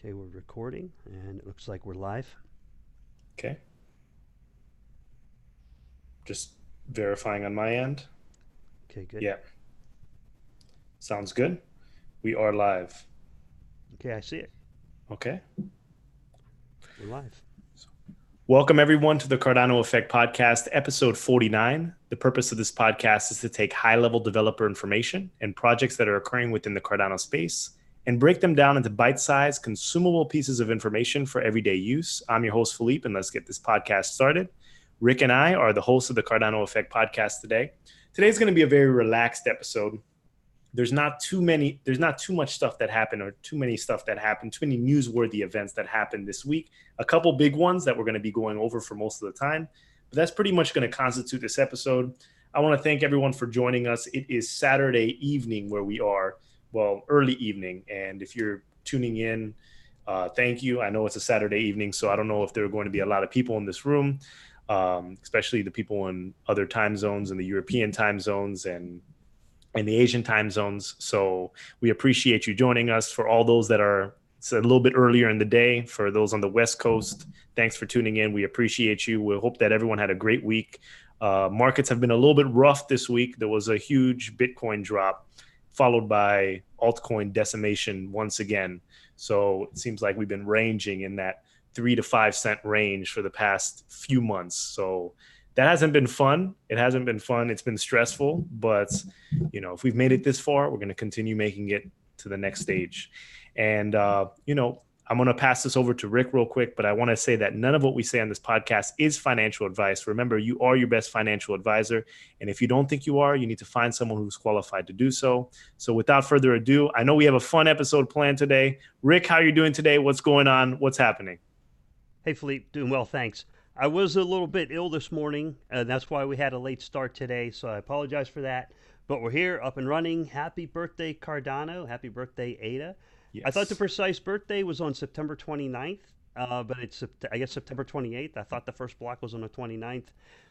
Okay, we're recording, and it looks like we're live. Okay. Just verifying on my end. Okay, good. Yeah, sounds good. We are live. Okay, I see it. Okay. We're live. Welcome, everyone, to the Cardano Effect podcast, episode 49. The purpose of this podcast is to take high-level developer information and projects that are occurring within the Cardano space and break them down into bite-sized, consumable pieces of information for everyday use. I'm your host, Philippe, and let's get this podcast started. Rick and I are the hosts of the Cardano Effect podcast today. Today's going to be a very relaxed episode. There's not too much stuff that happened, or too many newsworthy events that happened this week. A couple big ones that we're going to be going over for most of the time, but that's pretty much going to constitute this episode. I want to thank everyone for joining us. It is Saturday evening where we are, well, early evening. And if you're tuning in, thank you. I know it's a Saturday evening, so I don't know if there are going to be a lot of people in this room, especially the people in other time zones, in the European time zones and the Asian time zones. So we appreciate you joining us. For all those that are, it's a little bit earlier in the day, for those on the West Coast, thanks for tuning in. We appreciate you. We hope that everyone had a great week. Markets have been a little bit rough this week. There was a huge Bitcoin drop, followed by altcoin decimation once again. So it seems like we've been ranging in that 3 to 5 cent range for the past few months. So that hasn't been fun. It hasn't been fun. It's been stressful, but if we've made it this far, we're going to continue making it to the next stage. And, I'm going to pass this over to Rick real quick, but I want to say that none of what we say on this podcast is financial advice. Remember, you are your best financial advisor. And if you don't think you are, you need to find someone who's qualified to do so. So without further ado, I know we have a fun episode planned today. Rick, how are you doing today? What's going on? What's happening? Hey, Philippe, doing well, thanks. I was a little bit ill this morning, and that's why we had a late start today, so I apologize for that. But we're here, up and running. Happy birthday, Cardano. Happy birthday, Ada. Yes. I thought the precise birthday was on September 29th, but it's, I guess, September 28th. I thought the first block was on the 29th.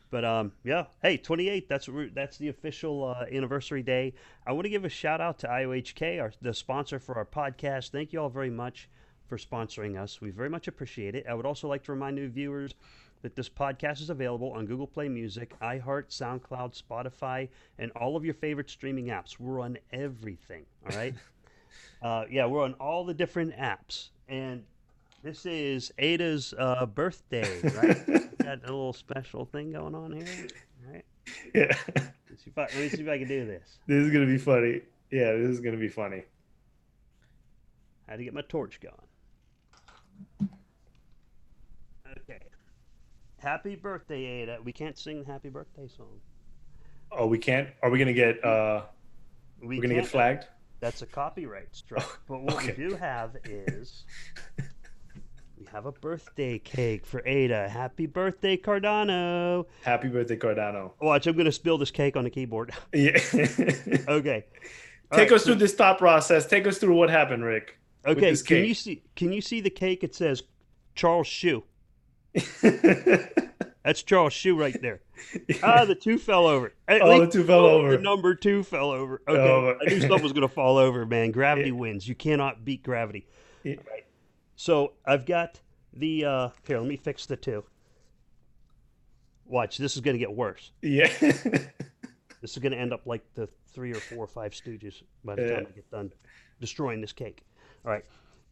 But yeah, hey, 28th, that's the official anniversary day. I want to give a shout out to IOHK, the sponsor for our podcast. Thank you all very much for sponsoring us. We very much appreciate it. I would also like to remind new viewers that this podcast is available on Google Play Music, iHeart, SoundCloud, Spotify, and all of your favorite streaming apps. We're on everything, all right? Yeah, we're on all the different apps. And this is Ada's birthday, right? Got a little special thing going on here, all right? Yeah. Let me see if I can do this. This is going to be funny. Yeah, this is going to be funny. How to get my torch going. Okay. Happy birthday, Ada. We can't sing the happy birthday song. Oh, we can't? Are we going to get we're going to get flagged? That's a copyright strike. But what we do have is we have a birthday cake for Ada. Happy birthday, Cardano. Happy birthday, Cardano. Watch, I'm going to spill this cake on the keyboard. Yeah. Okay. Take us through this thought process. Take us through what happened, Rick. Okay, can you see the cake? It says Charles Shoe. That's Charles Shoe right there. Ah, the 2 fell over. The 2 fell over. The number 2 fell over. Okay, I knew something was going to fall over, man. Gravity wins. You cannot beat gravity. Yeah. All right. So I've got the here. Let me fix the 2. Watch, this is going to get worse. Yeah. This is going to end up like the 3 or 4 or 5 Stooges by the time I get done destroying this cake. All right.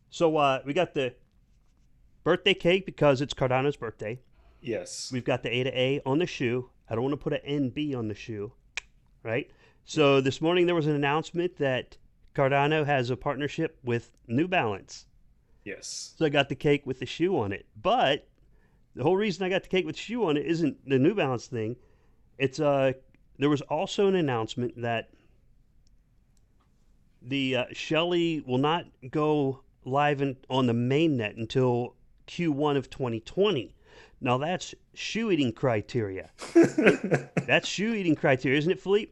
So we got the birthday cake because it's Cardano's birthday. Yes. We've got the A to A on the shoe. I don't want to put an NB on the shoe, right? So this morning there was an announcement that Cardano has a partnership with New Balance. Yes. So I got the cake with the shoe on it. But the whole reason I got the cake with the shoe on it isn't the New Balance thing. It's there was also an announcement that the Shelley will not go live on the mainnet until Q1 of 2020. Now that's shoe eating criteria. That's shoe eating criteria, isn't it, Philippe?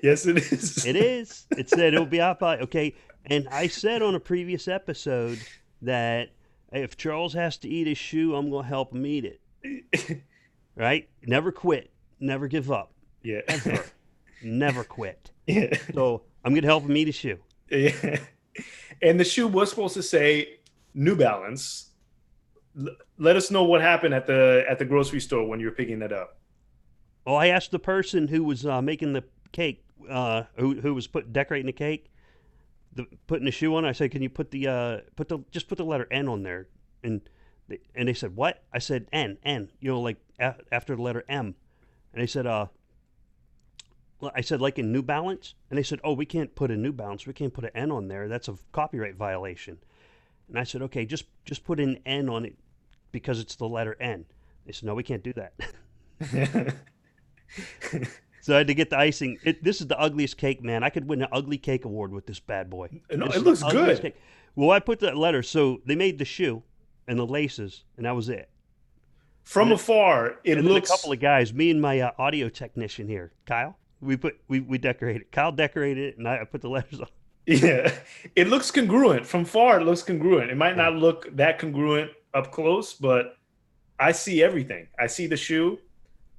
Yes, it is. It is. It said it'll be out by, okay. And I said on a previous episode that if Charles has to eat his shoe, I'm going to help him eat it. Right? Never quit. Never give up. Yeah. Ever. Never quit. Yeah. So I'm going to help him eat his shoe. Yeah. And the shoe was supposed to say New Balance. Let us know what happened at the grocery store when you were picking that up. Oh, I asked the person who was making the cake, who was decorating the cake, putting the shoe on. I said, "Can you just put the letter N on there?" And they said, "What?" I said, "N, like after the letter M." And they said, well, I said, like in New Balance? And they said, "Oh, we can't put a New Balance. We can't put an N on there. That's a copyright violation." And I said, "Okay, just put an N on it because it's the letter N." They said, "No, we can't do that." So I had to get the icing. This is the ugliest cake, man. I could win an ugly cake award with this bad boy. No, This it is the looks ugliest good. cake. Well, I put that letter. So they made the shoe and the laces, and that was it. And From then, afar, it and then a couple looks. of guys, me and my audio technician here, Kyle, we decorated. Kyle decorated it, and I put the letters on. Yeah, it looks congruent. From far, it looks congruent. It might Yeah. not look that congruent up close, but I see everything. I see the shoe.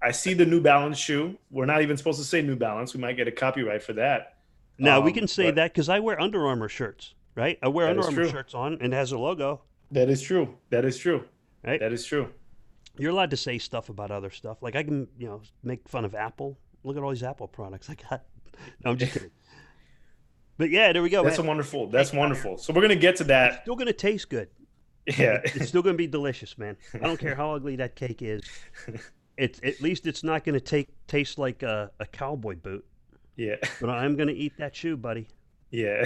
I see the New Balance shoe. We're not even supposed to say New Balance. We might get a copyright for that. Now we can say But that because I wear Under Armour shirts, right? I wear that Under is Armour true. shirts on, and it has a logo, That is true. That is true. right? That is true. You're allowed to say stuff about other stuff. Like I can, make fun of Apple. Look at all these Apple products I got. No, I'm just kidding. But yeah, there we go, That's man. a wonderful. Cake That's out here. wonderful. So we're gonna get to It's that. still gonna taste good. Yeah. It's still gonna be delicious, man. I don't care how ugly that cake is. It's at least it's not gonna taste like a cowboy boot. Yeah. But I'm gonna eat that shoe, buddy. Yeah.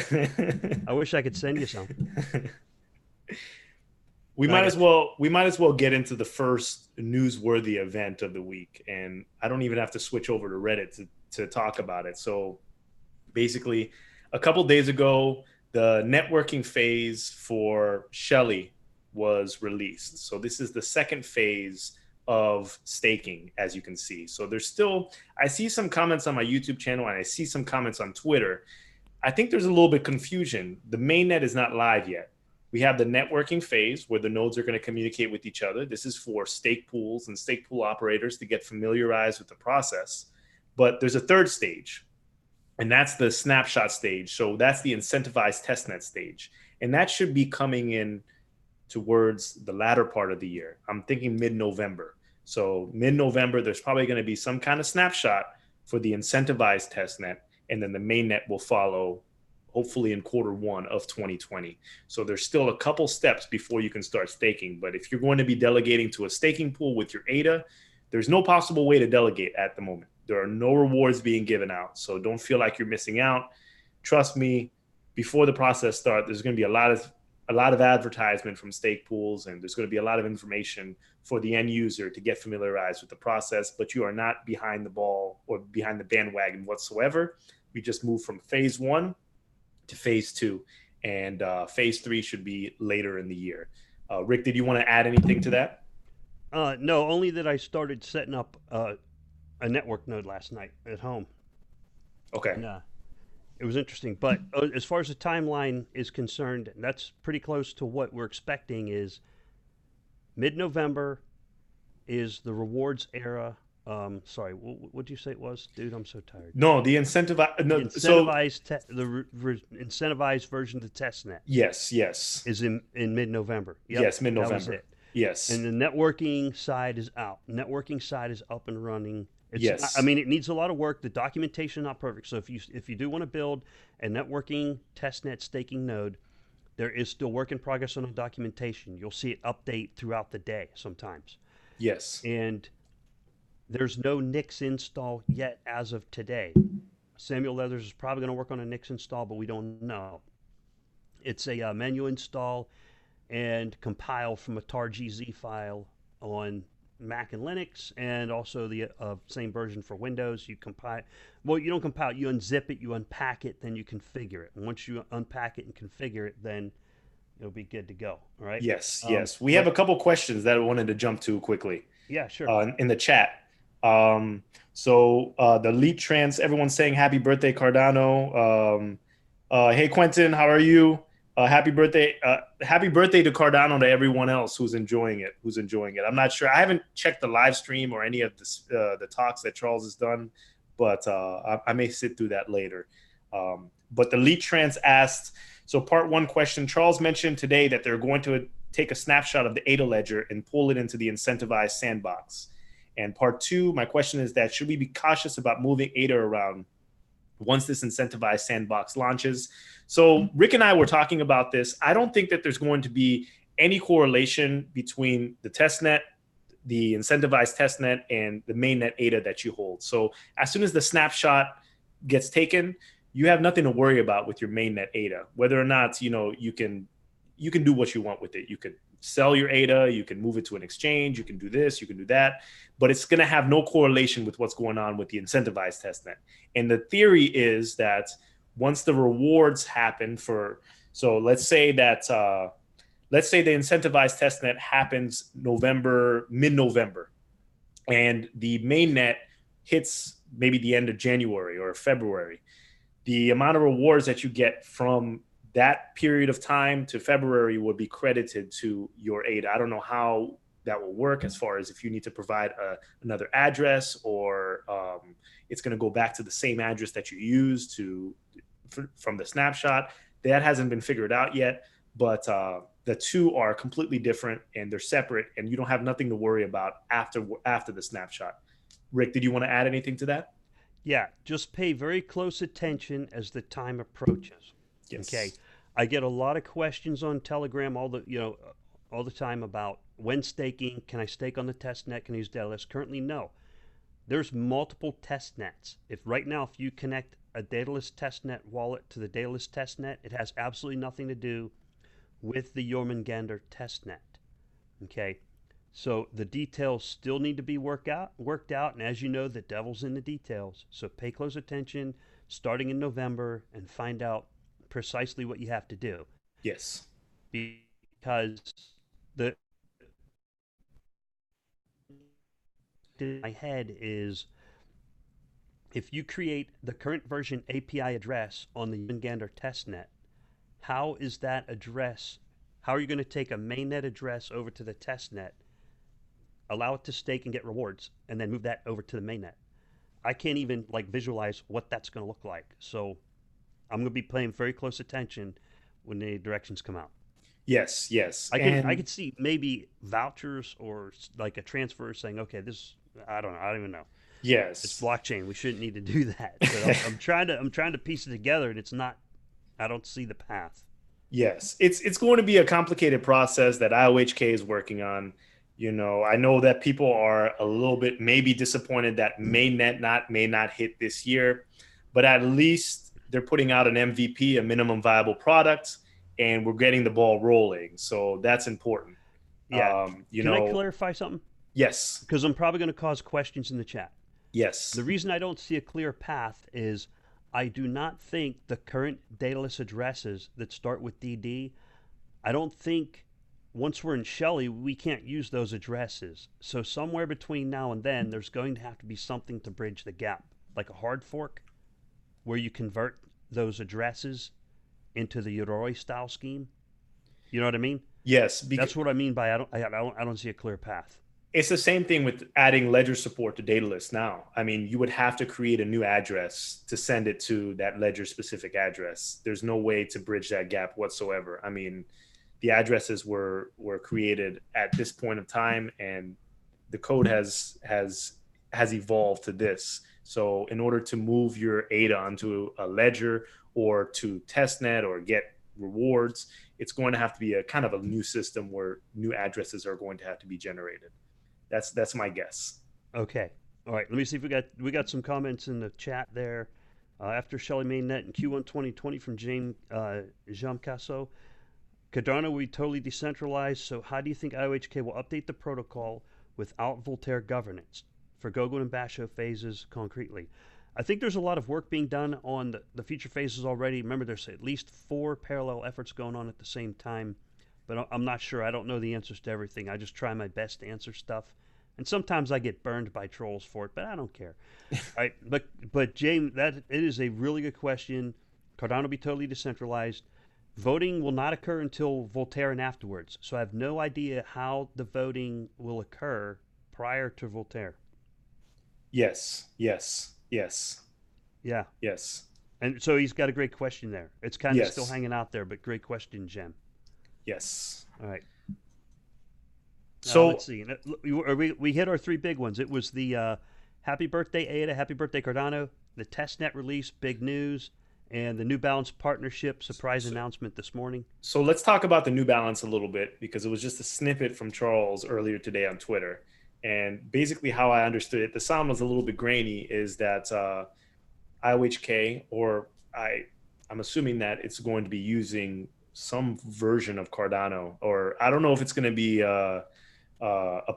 I wish I could send you some. we But I might as got well we might as well get into the first newsworthy event of the week, and I don't even have to switch over to Reddit to talk about it. So basically, a couple days ago, the networking phase for Shelley was released. So this is the second phase of staking, as you can see. So there's still, I see some comments on my YouTube channel and I see some comments on Twitter. I think there's a little bit confusion. The mainnet is not live yet. We have the networking phase where the nodes are going to communicate with each other. This is for stake pools and stake pool operators to get familiarized with the process. But there's a third stage, and that's the snapshot stage. So that's the incentivized testnet stage. And that should be coming in towards the latter part of the year. I'm thinking mid-November. So mid-November, there's probably going to be some kind of snapshot for the incentivized testnet, and then the mainnet will follow hopefully in Q1 of 2020. So there's still a couple steps before you can start staking. But if you're going to be delegating to a staking pool with your ADA, there's no possible way to delegate at the moment. There are no rewards being given out. So don't feel like you're missing out. Trust me, before the process starts, there's going to be a lot of advertisement from stake pools, and there's going to be a lot of information for the end user to get familiarized with the process, but you are not behind the ball or behind the bandwagon whatsoever. We just moved from phase 1 to phase 2, and phase 3 should be later in the year. Rick, did you want to add anything to that? No, only that I started setting up a network node last night at home. Okay. And, it was interesting. But as far as the timeline is concerned, that's pretty close to what we're expecting. Is mid-November is the rewards era. Sorry, what did you say it was, dude? I'm so tired. No, the incentive. The No, so incentivized incentivized version of the testnet yes, is in mid-November. Yep, yes, that was mid-November. it. Yes, And the networking side is out. Networking side is up and running. yes, I mean, it needs a lot of work. The documentation not perfect. So if you do want to build a networking testnet staking node, there is still work in progress on the documentation. You'll see it update throughout the day sometimes. yes, And there's no Nix install yet as of today. Samuel Leathers is probably going to work on a Nix install, but we don't know. It's a menu install and compile from a tar.gz file on Mac and Linux, and also the same version for Windows. You compile, well, you don't compile, you unzip it, you unpack it, then you configure it. And once you unpack it and configure it, then it'll be good to go. All right. yes. We have a couple questions that I wanted to jump to quickly Yeah, sure. in the chat. So the Elite Trans, everyone's saying happy birthday, Cardano. Hey, Quentin, how are you? Happy birthday to Cardano to everyone else who's enjoying it. I'm not sure. I haven't checked the live stream or any of the talks that Charles has done, but I may sit through that later. But the Elite Trans asked, So part one question, Charles mentioned today that they're going to take a snapshot of the ADA ledger and pull it into the incentivized sandbox. And part two, my question is that should we be cautious about moving ADA around once this incentivized sandbox launches? So Rick and I were talking about this. I don't think that there's going to be any correlation between the testnet, the incentivized testnet, and the mainnet ADA that you hold. So as soon as the snapshot gets taken, you have nothing to worry about with your mainnet ADA. Whether or not you can do what you want with it. You could sell your ADA, you can move it to an exchange, you can do this, you can do that, but it's going to have no correlation with what's going on with the incentivized testnet. And the theory is that once the rewards happen so let's say the incentivized testnet happens mid-November, and the mainnet hits maybe the end of January or February. The amount of rewards that you get from that period of time to February would be credited to your ADA. I don't know how that will work as far as if you need to provide another address, or it's going to go back to the same address that you used from the snapshot. That hasn't been figured out yet, but the two are completely different and they're separate, and you don't have nothing to worry about after the snapshot. Rick, did you want to add anything to that? Yeah, just pay very close attention as the time approaches. Yes. Okay. I get a lot of questions on Telegram all the time about when staking. Can I stake on the testnet? Can I use Daedalus? Currently, no. There's multiple testnets. If you connect a Daedalus testnet wallet to the Daedalus testnet, it has absolutely nothing to do with the Jormungandr testnet. Okay. So the details still need to be worked out, and as you know, the devil's in the details. So pay close attention starting in November and find out precisely what you have to do. Yes. Because in my head is, if you create the current version API address on the Jormungandr testnet, how are you going to take a mainnet address over to the testnet, allow it to stake and get rewards, and then move that over to the mainnet? I can't even visualize what that's going to look like. So I'm going to be paying very close attention when the directions come out. Yes, yes. I could see maybe vouchers or a transfer saying, okay, this, I don't know, I don't even know. Yes. It's blockchain. We shouldn't need to do that. But I'm trying to piece it together, and it's not. I don't see the path. Yes, it's going to be a complicated process that IOHK is working on. I know that people are a little bit maybe disappointed that may not hit this year, but at least they're putting out an MVP, a minimum viable product, and we're getting the ball rolling. So that's important. Yeah. Can I clarify something? Yes. Because I'm probably going to cause questions in the chat. Yes. The reason I don't see a clear path is I do not think the current Daedalus addresses that start with DD, I don't think once we're in Shelley, we can't use those addresses. So somewhere between now and then, there's going to have to be something to bridge the gap, like a hard fork, where you convert those addresses into the Yoroi style scheme. You know what I mean? Yes. That's what I mean by I don't see a clear path. It's the same thing with adding ledger support to Daedalus now. I mean, you would have to create a new address to send it to that ledger specific address. There's no way to bridge that gap whatsoever. I mean, the addresses were created at this point of time, and the code has evolved to this. So in order to move your ADA onto a ledger or to testnet or get rewards, it's going to have to be a kind of a new system where new addresses are going to have to be generated. That's my guess. Okay. All right. Let me see if we got some comments in the chat there. After Shelley mainnet in Q1 2020 from James Jamcasso. Cardano will be totally decentralized, so how do you think IOHK will update the protocol without ProleteR governance for Goguen and Basho phases concretely? I think there's a lot of work being done on the future phases already. Remember, there's at least 4 parallel efforts going on at the same time, but I'm not sure. I don't know the answers to everything. I just try my best to answer stuff, and sometimes I get burned by trolls for it, but I don't care. All right, but James, it is a really good question. Cardano will be totally decentralized. Voting will not occur until ProleteR and afterwards, so I have no idea how the voting will occur prior to ProleteR. Yes. Yeah. Yes. And so he's got a great question there. It's kind of still Yes. hanging out there, but great question, Jen. Yes. All right. Let's So see. We hit our three big ones. It was the Happy Birthday Ada, Happy Birthday Cardano, the Testnet release, big news, and the New Balance partnership surprise so, announcement this morning. so let's talk about the New Balance a little bit because it was just a snippet from Charles earlier today on Twitter. And basically, how I understood it, the sound was a little bit grainy, is that IOHK, or I'm assuming that it's going to be using some version of Cardano, or I don't know if it's going to be a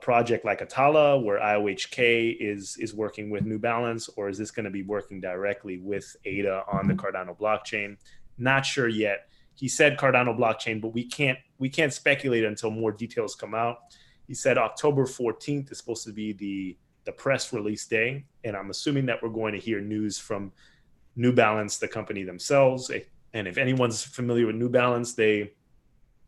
project like Atala where IOHK is working with New Balance, or is this going to be working directly with ADA on the Cardano blockchain? Not sure yet. He said Cardano blockchain, but we can't speculate until more details come out. He said October 14th is supposed to be the press release day, and I'm assuming that we're going to hear news from New Balance, the company themselves. And if anyone's familiar with New Balance, they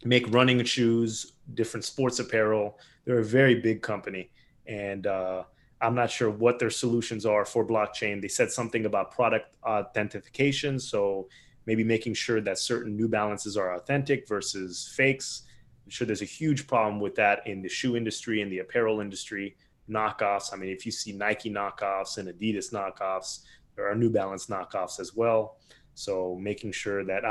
make running shoes, different sports apparel. They're a very big company, and I'm not sure what their solutions are for blockchain. They said something about product authentication, so maybe making sure that certain New Balances are authentic versus fakes. I'm sure there's a huge problem with that in the shoe industry and the apparel industry. Knockoffs. I mean, if you see Nike knockoffs and Adidas knockoffs, there are New Balance knockoffs as well. So making sure that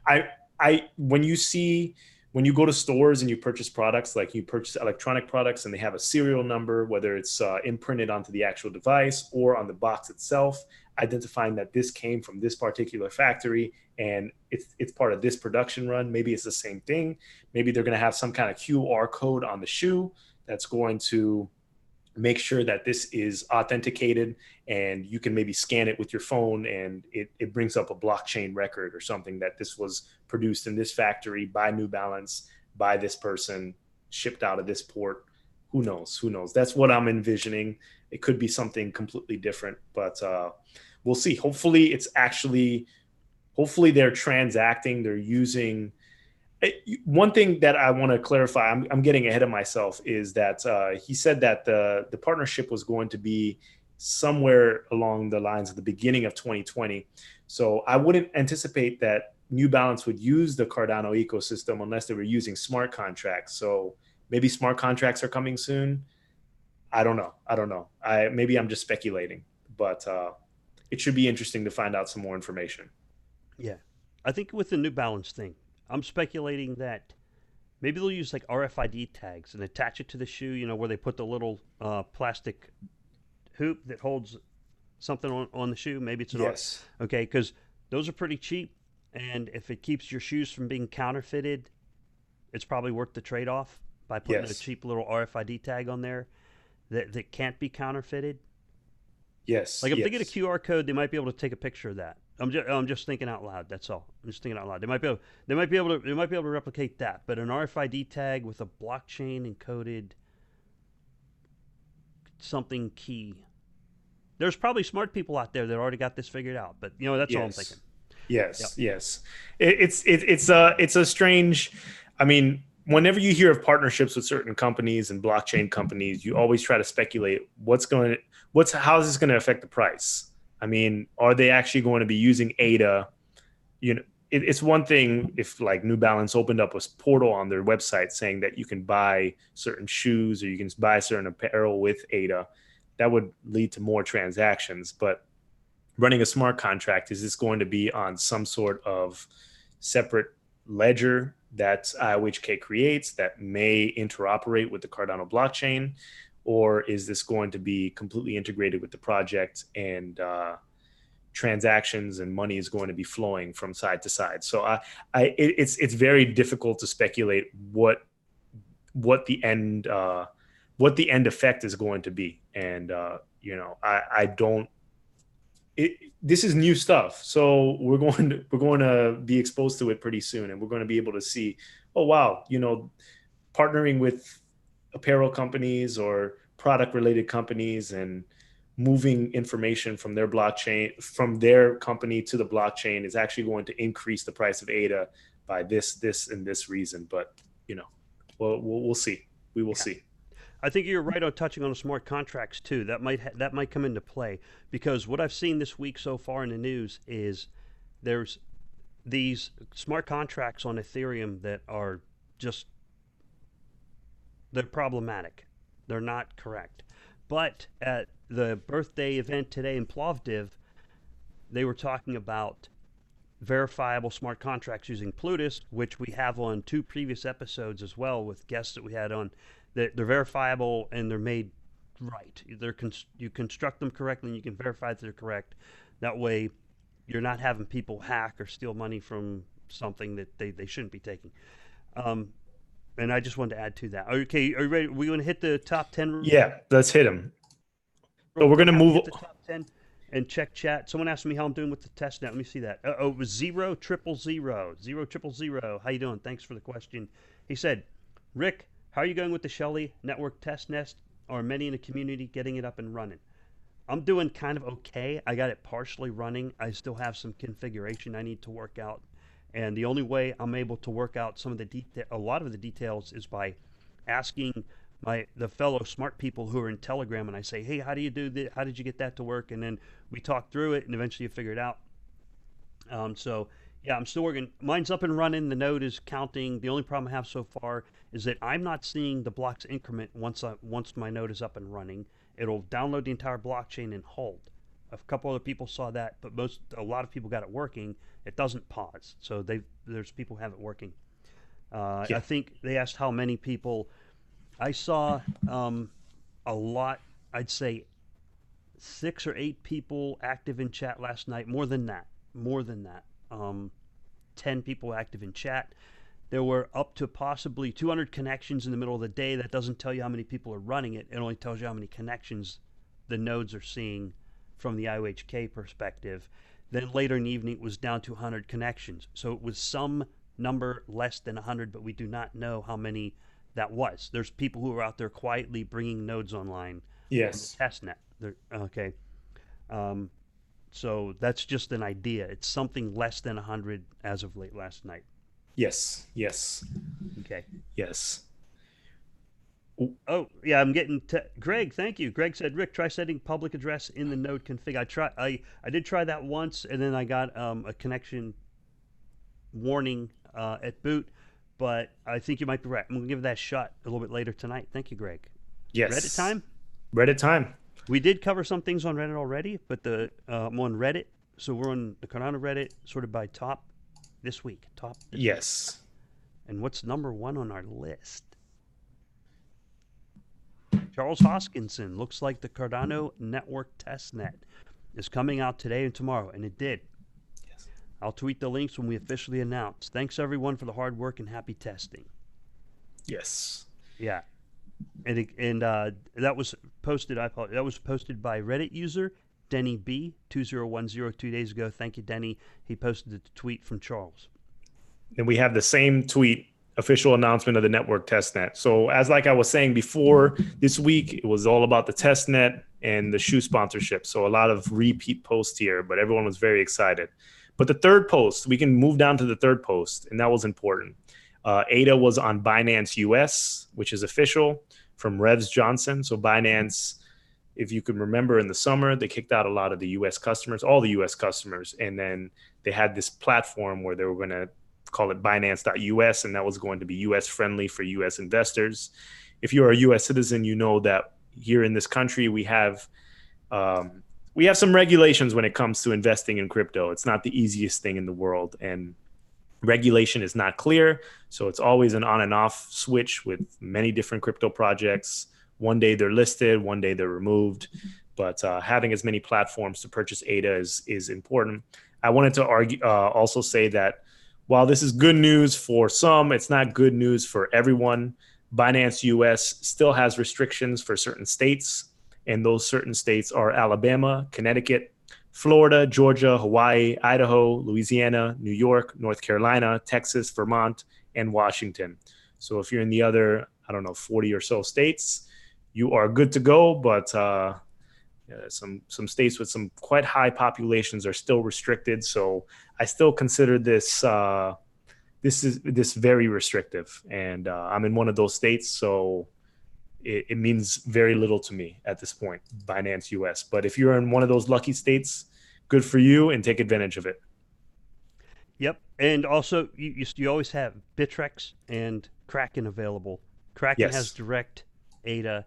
I when you go to stores and you purchase products, like you purchase electronic products and they have a serial number, whether it's imprinted onto the actual device or on the box itself, identifying that this came from this particular factory and it's part of this production run. Maybe it's the same thing. Maybe they're going to have some kind of QR code on the shoe that's going to make sure that this is authenticated, and you can maybe scan it with your phone and it brings up a blockchain record or something that this was produced in this factory by New Balance, by this person, shipped out of this port. Who knows? Who knows? That's what I'm envisioning. It could be something completely different, but we'll see. Hopefully they're transacting, they're using. One thing that I want to clarify, I'm getting ahead of myself, is that he said that the partnership was going to be somewhere along the lines of the beginning of 2020. So I wouldn't anticipate that New Balance would use the Cardano ecosystem unless they were using smart contracts. So maybe smart contracts are coming soon. I don't know. Maybe I'm just speculating, but it should be interesting to find out some more information. Yeah. I think with the New Balance thing, I'm speculating that maybe they'll use like RFID tags and attach it to the shoe, where they put the little plastic hoop that holds something on the shoe. Maybe it's Yes. okay, because those are pretty cheap. And if it keeps your shoes from being counterfeited, it's probably worth the trade off by putting a Yes. cheap little RFID tag on there that can't be counterfeited. Yes. Like I'm thinking a Yes. QR code, they might be able to take a picture of that. I'm just thinking out loud. That's all. I'm just thinking out loud. They might be able to replicate that. But an RFID tag with a blockchain encoded something key. There's probably smart people out there that already got this figured out. But that's all I'm Yes. thinking. Yep. Yes, yes. It's a strange. I mean, whenever you hear of partnerships with certain companies and blockchain companies, you always try to speculate how is this going to affect the price. I mean, are they actually going to be using ADA? It's one thing if like New Balance opened up a portal on their website saying that you can buy certain shoes or you can buy certain apparel with ADA. That would lead to more transactions, but running a smart contract, is this going to be on some sort of separate ledger that IOHK creates that may interoperate with the Cardano blockchain, or is this going to be completely integrated with the project and transactions and money is going to be flowing from side to side? So it's very difficult to speculate what the end effect is going to be, and I don't. This is new stuff, so we're going to be exposed to it pretty soon, and we're going to be able to see, oh wow, partnering with apparel companies or product related companies and moving information from their blockchain, from their company to the blockchain, is actually going to increase the price of ADA by this and this reason. But we'll see. We will Yeah. see. I think you're right on touching on the smart contracts too. That might come into play because what I've seen this week so far in the news is there's these smart contracts on Ethereum that are just, they're problematic. They're not correct. But at the birthday event today in Plovdiv, they were talking about verifiable smart contracts using Plutus, which we have on 2 previous episodes as well with guests that we had on. They're verifiable and they're made right. You construct them correctly and you can verify that they're correct. That way, you're not having people hack or steal money from something that they shouldn't be taking. And I just wanted to add to that. Okay, are you ready? We going to hit the top 10? Yeah, let's hit them. So we're going to move hit the top 10 and check chat. Someone asked me how I'm doing with the test net. Let me see that. Oh, it was 000000. 0000. How you doing? Thanks for the question. He said, Rick, how are you going with the Shelley network test net? Are many in the community getting it up and running? I'm doing kind of okay. I got it partially running. I still have some configuration I need to work out. And the only way I'm able to work out some of the a lot of the details is by asking the fellow smart people who are in Telegram, and I say, hey, how do you do this? How did you get that to work? And then we talk through it, and eventually you figure it out. So yeah, I'm still working. Mine's up and running. The node is counting. The only problem I have so far is that I'm not seeing the blocks increment once my node is up and running. It'll download the entire blockchain and hold. A couple other people saw that, but a lot of people got it working. It doesn't pause. So there's people who have it working. Yeah. I think they asked how many people. I saw a lot. I'd say 6 or 8 people active in chat last night. More than that. 10 people active in chat. There were up to possibly 200 connections in the middle of the day. That doesn't tell you how many people are running it. It only tells you how many connections the nodes are seeing from the IOHK perspective. Then later in the evening, it was down to 100 connections. So it was some number less than 100, but we do not know how many that was. There's people who are out there quietly bringing nodes online. Yes. On the testnet. Okay. So that's just an idea. It's something less than 100 as of late last night. Yes. Okay. Yes. Oh, yeah, I'm getting Greg, thank you. Greg said, Rick, try setting public address in the node config. I did try that once, and then I got a connection warning at boot, but I think you might be right. I'm going to give that a shot a little bit later tonight. Thank you, Greg. Yes. Reddit time? Reddit time. We did cover some things on Reddit already, but I'm on Reddit, so we're on the Cardano Reddit, sorted by top this week. Yes. And what's number 1 on our list? Charles Hoskinson. Looks like the Cardano network testnet is coming out today and tomorrow, and it did. Yes. I'll tweet the links when we officially announce. Thanks everyone for the hard work and happy testing. Yes. Yeah. And that was posted. That was posted by Reddit user Denny B 2010 2 days ago. Thank you, Denny. He posted the tweet from Charles. And we have the same tweet, official announcement of the network testnet. So as like I was saying before, this week it was all about the testnet and the shoe sponsorship. So a lot of repeat posts here, but everyone was very excited. But the third post, we can move down to the third post, and that was important. ADA was on Binance US, which is official, from Revs Johnson. So Binance, if you can remember, in the summer, they kicked out a lot of the US customers, all the US customers. And then they had this platform where they were going to call it Binance.us, and that was going to be US friendly for US investors. If you're a US citizen, you know that here in this country, we have some regulations when it comes to investing in crypto. It's not the easiest thing in the world, and regulation is not clear. So it's always an on and off switch with many different crypto projects. One day they're listed, one day they're removed. But having as many platforms to purchase ADA is important. I wanted to also say that while this is good news for some, it's not good news for everyone. Binance US still has restrictions for certain states, and those certain states are Alabama, Connecticut, Florida, Georgia, Hawaii, Idaho, Louisiana, New York, North Carolina, Texas, Vermont, and Washington. So if you're in the other, 40 or so states, you are good to go. But some states with some quite high populations are still restricted. So I still consider this very restrictive, and I'm in one of those states, so it means very little to me at this point, Binance US. But if you're in one of those lucky states, good for you, and take advantage of it. Yep. And also, you always have Bittrex and Kraken available. Kraken has Yes. direct ADA,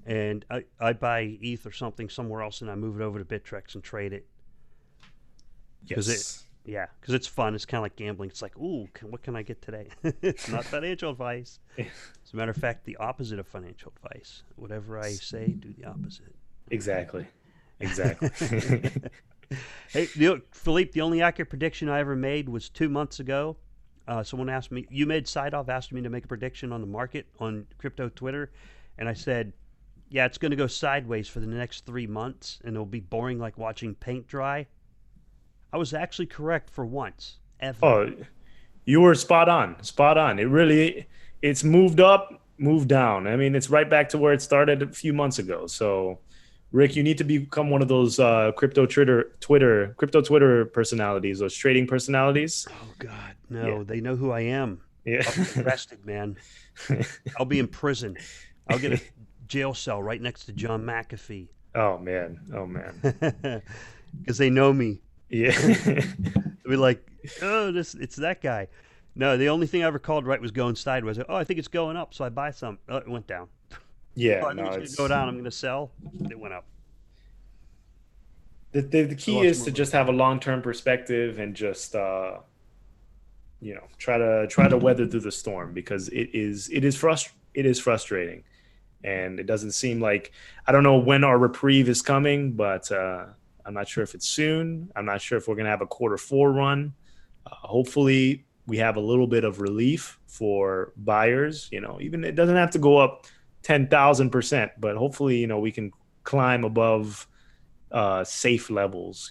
and I buy ETH or something somewhere else, and I move it over to Bittrex and trade it because Yes. yeah, because it's fun. It's kind of like gambling. It's like, ooh, what can I get today? It's not financial advice. As a matter of fact, the opposite of financial advice. Whatever I say, do the opposite. Exactly. Exactly. Hey, Philippe, the only accurate prediction I ever made was 2 months ago. Someone asked me, you made Sideoff asked me to make a prediction on the market on crypto Twitter, and I said, yeah, it's going to go sideways for the next 3 months, and it'll be boring like watching paint dry. I was actually correct for once, ever. Oh, you were spot on. Spot on. It's moved up, moved down. I mean, it's right back to where it started a few months ago. So, Rick, you need to become one of those crypto Twitter personalities, those trading personalities. Oh God, Yeah. no! They know who I am. Yeah. I'll get arrested, man. I'll be in prison. I'll get a jail cell right next to John McAfee. Oh man. Oh man. Because they know me. Yeah. They'll be like, oh, it's that guy. No, the only thing I ever called right was going sideways. Oh, I think it's going up, so I buy some. Oh, it went down. Yeah. Oh, I think No, it's going to go down. I'm going to sell. It went up. the I key lost is more to money. just have a long-term perspective and just try to weather through the storm, because it is frustrating, and it doesn't seem like, I don't know when our reprieve is coming, but I'm not sure if it's soon. I'm not sure if we're going to have a quarter 4 run. Hopefully we have a little bit of relief for buyers. Even it doesn't have to go up 10,000%, but hopefully we can climb above safe levels,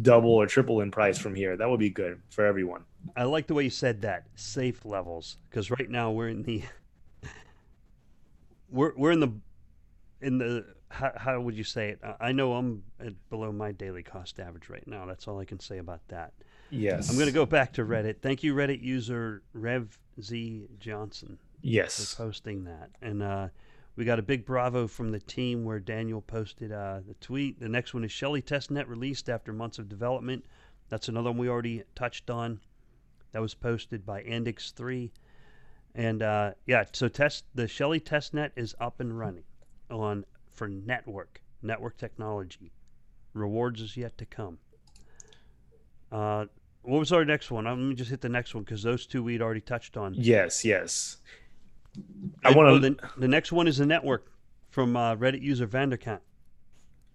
double or triple in price from here. That would be good for everyone. I like the way you said that. Safe levels. Because right now we're in the we're in the how would you say it? I know I'm below my daily cost average right now. That's all I can say about that. I'm going to Yes. go back to Reddit. Thank you, Reddit user Rev Z Johnson, for Yes. posting that. And we got a big bravo from the team where Daniel posted the tweet. The next one is Shelley Testnet released after months of development. That's another one we already touched on. That was posted by Andix3. And yeah, so the Shelley Testnet is up and running for network technology. Rewards is yet to come. What was our next one? Let me just hit the next one because those two we'd already touched on. Yes. Yes. I And, want to. the next one is the network from Reddit user Vanderkant.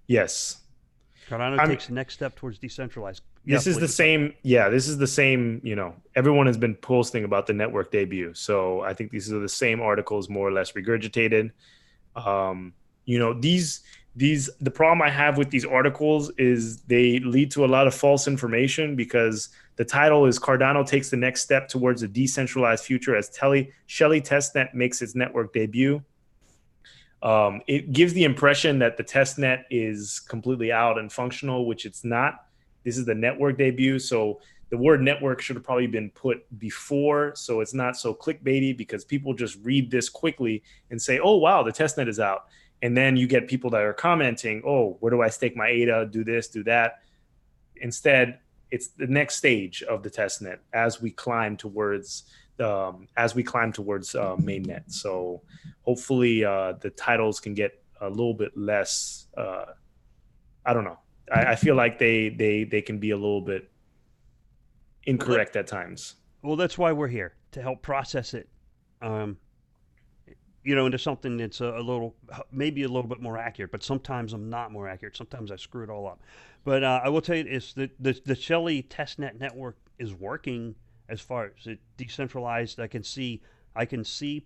Yes. Cardano I'm. takes the next step towards decentralized. Yeah, This is the Philippe, what's up? same. Yeah. This is the same. Everyone has been posting about the network debut. So I think these are the same articles, more or less regurgitated. Um, the problem I have with these articles is they lead to a lot of false information, because the title is Cardano takes the next step towards a decentralized future as Shelley Testnet makes its network debut. It gives the impression that the testnet is completely out and functional, which it's not. This is the network debut. So the word network should have probably been put before, so it's not so clickbaity, because people just read this quickly and say, oh, wow, the testnet is out. And then you get people that are commenting, oh, where do I stake my ADA? Do this, do that. Instead, it's the next stage of the testnet as we climb towards mainnet. So hopefully the titles can get a little bit less. I don't know. I feel like they can be a little bit Well, incorrect at times. that's why we're here to help process it. Um, into something that's maybe a little bit more accurate, but sometimes I'm not more accurate. Sometimes I screw it all up. But I will tell you, is the Shelley testnet network is working as far as it decentralized. I can see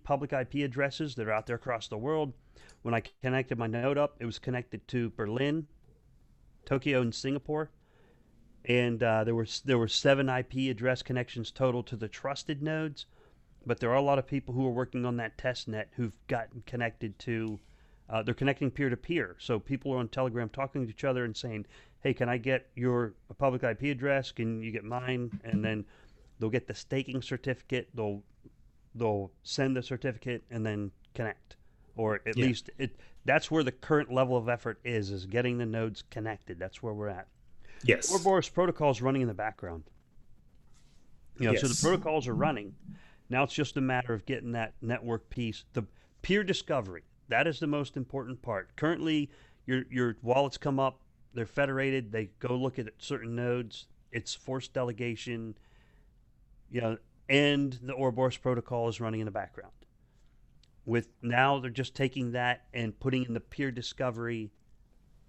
public IP addresses that are out there across the world. When I connected my node up, it was connected to Berlin, Tokyo, and Singapore. And there were 7 IP address connections total to the trusted nodes. But there are a lot of people who are working on that test net who've gotten connected to, they're connecting peer to peer. So people are on Telegram talking to each other and saying, hey, can I get your public IP address? Can you get mine? And then they'll get the staking certificate. They'll send the certificate and then connect. Or at Yeah. least that's where the current level of effort is getting the nodes connected. That's where we're at. Yes. Ouroboros protocol is running in the background. So the Yes. protocols are running. Now it's just a matter of getting that network piece, the peer discovery. That is the most important part. Currently, your wallets come up, they're federated, they go look at certain nodes, it's forced delegation, you know, and the Ouroboros protocol is running in the background. With now they're just taking that and putting in the peer discovery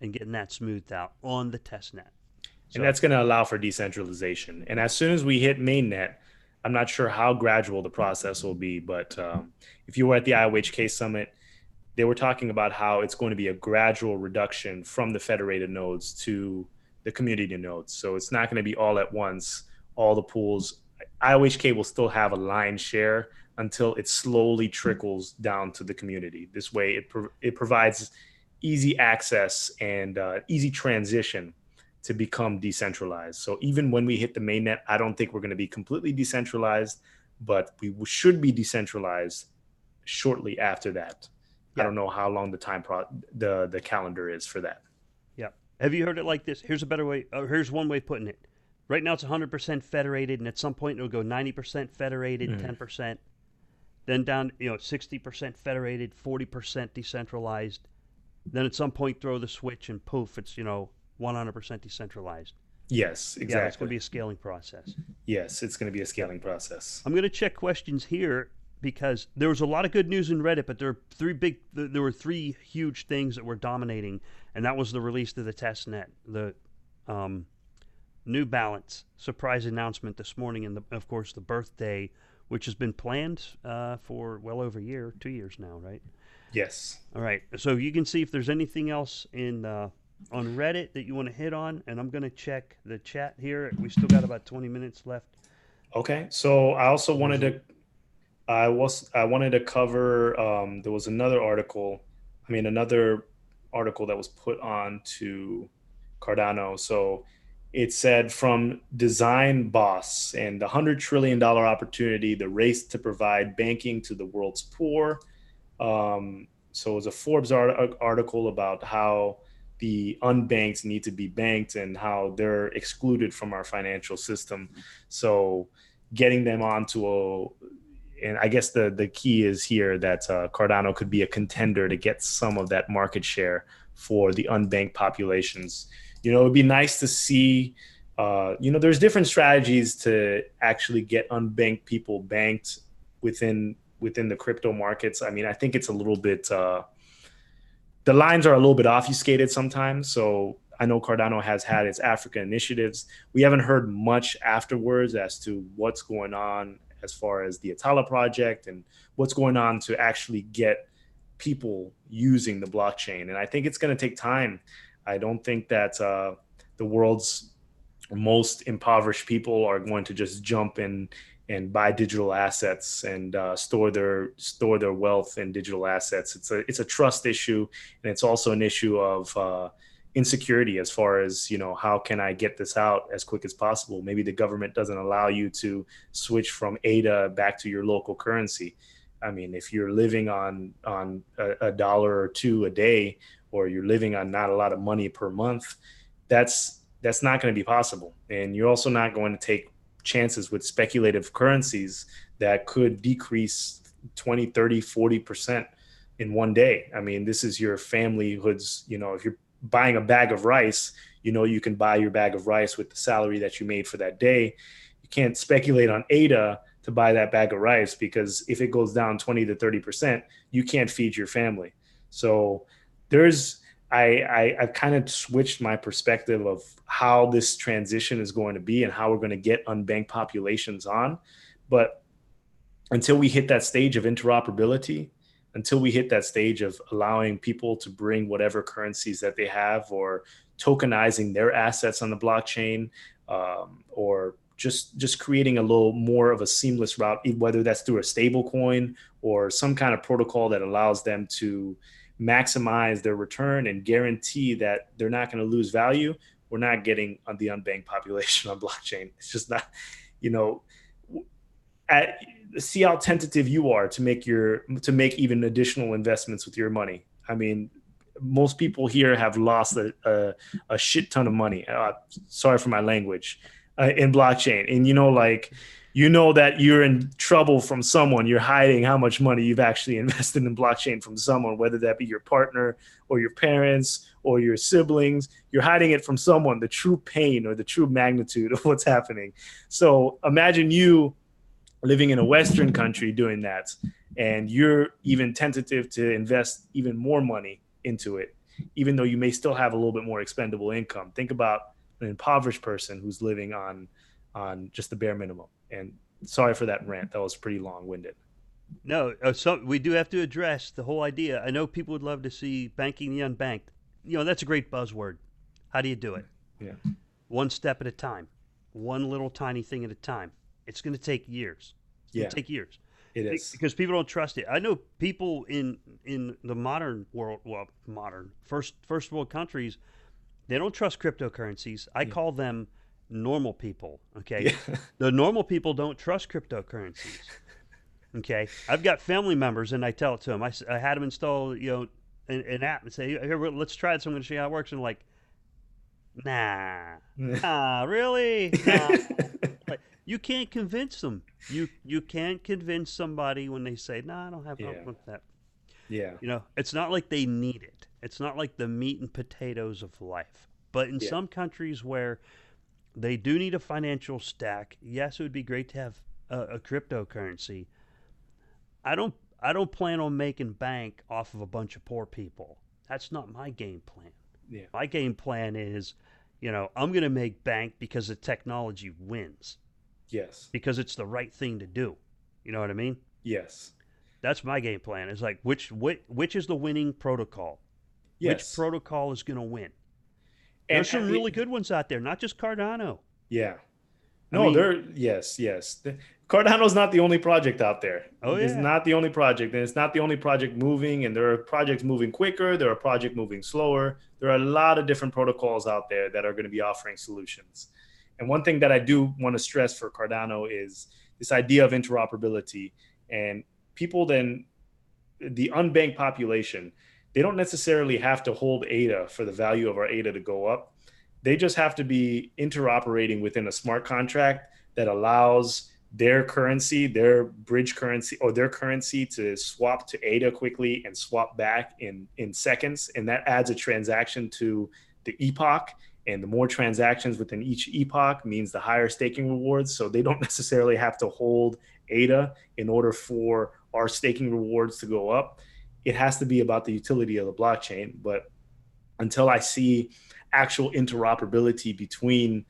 and getting that smoothed out on the test net. And So that's going to allow for decentralization. And as soon as we hit mainnet, I'm not sure how gradual the process will be, but if you were at the IOHK summit, they were talking about how it's going to be a gradual reduction from the federated nodes to the community nodes. So it's not going to be all at once, all the pools. IOHK will still have a line share until it slowly trickles down to the community. This way, it provides easy access and easy transition to become decentralized. So even when we hit the mainnet, I don't think we're going to be completely decentralized, but we should be decentralized shortly after that. I yeah, don't know how long the calendar is for that. yeah. Have you heard it like this? Here's a better way. Here's one way of putting it. Right now it's 100% federated, and at some point it'll go 90% federated, Mm. 10%, then down 60% federated, 40% decentralized. Then at some point throw the switch and poof, it's 100% decentralized. Yes, Yeah, it's going to exactly. be a scaling process. Yes, it's going to be a Yeah. scaling process. I'm going to check questions here because there was a lot of good news in Reddit, but there were three huge things that were dominating, and that was the release of the testnet, the um, New Balance surprise announcement this morning, and of course the birthday, which has been planned for well over a year, 2 years now, right? Yes. All right, so you can see if there's anything else in on Reddit that you want to hit on, and I'm going to check the chat here. We still got about 20 minutes left. Okay. So I also wanted There's a to I wanted to cover there was another article that was put on to Cardano. So it said from design boss and the $100 trillion opportunity, the race to provide banking to the world's poor. So it was a Forbes article about how the unbanked need to be banked and how they're excluded from our financial system. So getting them onto and I guess the key is here that Cardano could be a contender to get some of that market share for the unbanked populations. It'd be nice to see. There's different strategies to actually get unbanked people banked within the crypto markets. I mean, I think it's a little bit the lines are a little bit obfuscated sometimes. So I know Cardano has had its Africa initiatives. We haven't heard much afterwards as to what's going on as far as the Atala project and what's going on to actually get people using the blockchain. And I think it's going to take time. I don't think that the world's most impoverished people are going to just jump in and buy digital assets and store their wealth in digital assets. It's a trust issue, and it's also an issue of insecurity as far as how can I get this out as quick as possible. Maybe the government doesn't allow you to switch from ADA back to your local currency. I mean, if you're living on a dollar or two a day, or you're living on not a lot of money per month, that's not going to be possible. And you're also not going to take chances with speculative currencies that could decrease 20, 30, 40% in one day. I mean, this is your familyhood's, if you're buying a bag of rice, you can buy your bag of rice with the salary that you made for that day. You can't speculate on ADA to buy that bag of rice, because if it goes down 20 to 30%, you can't feed your family. So I've kind of switched my perspective of how this transition is going to be and how we're going to get unbanked populations on. But until we hit that stage of interoperability, until we hit that stage of allowing people to bring whatever currencies that they have, or tokenizing their assets on the blockchain, or just creating a little more of a seamless route, whether that's through a stable coin or some kind of protocol that allows them to maximize their return and guarantee that they're not going to lose value, we're not getting on the unbanked population on blockchain. It's just not, see how tentative you are to make even additional investments with your money. I mean, most people here have lost a shit ton of money. Sorry for my language. in blockchain. And like, that you're in trouble from someone. You're hiding how much money you've actually invested in blockchain from someone, whether that be your partner or your parents or your siblings. You're hiding it from someone, the true pain or the true magnitude of what's happening. So imagine you living in a Western country doing that, and you're even tentative to invest even more money into it, even though you may still have a little bit more expendable income. Think about an impoverished person who's living on just the bare minimum. And sorry for that rant. That was pretty long-winded. No, so we do have to address the whole idea. I know people would love to see banking the unbanked. That's a great buzzword. How do you do it? Yeah. One step at a time, one little tiny thing at a time. It's going to take years. It's going to take years. It is. Because people don't trust it. I know people in the modern world, first world countries, they don't trust cryptocurrencies. I call them normal people. Okay, the normal people don't trust cryptocurrencies. Okay, I've got family members, and I tell it to them. I had them install an app and say, "Here, let's try it. So I'm going to show you how it works." And they're like, nah, really? Nah. Like, you can't convince them. You can't convince somebody when they say, "No, I don't have problem with that." Yeah. It's not like they need it. It's not like the meat and potatoes of life. But in some countries where they do need a financial stack, yes, it would be great to have a cryptocurrency. I don't plan on making bank off of a bunch of poor people. That's not my game plan. Yeah. My game plan is, I'm going to make bank because the technology wins. Yes. Because it's the right thing to do. You know what I mean? Yes. That's my game plan. It's like, which is the winning protocol? Yes. Which protocol is going to win? There's some really good ones out there, not just Cardano. Yeah. No, yes. Cardano's not the only project out there. Oh, yeah. It's not the only project, and it's not the only project moving, and there are projects moving quicker, there are projects moving slower. There are a lot of different protocols out there that are going to be offering solutions. And one thing that I do want to stress for Cardano is this idea of interoperability. And people then, the unbanked population, they don't necessarily have to hold ADA for the value of our ADA to go up. They just have to be interoperating within a smart contract that allows their currency, their bridge currency, or their currency to swap to ADA quickly and swap back in seconds. And that adds a transaction to the epoch. And the more transactions within each epoch means the higher staking rewards. So they don't necessarily have to hold ADA in order for our staking rewards to go up. It has to be about the utility of the blockchain. But until I see actual interoperability between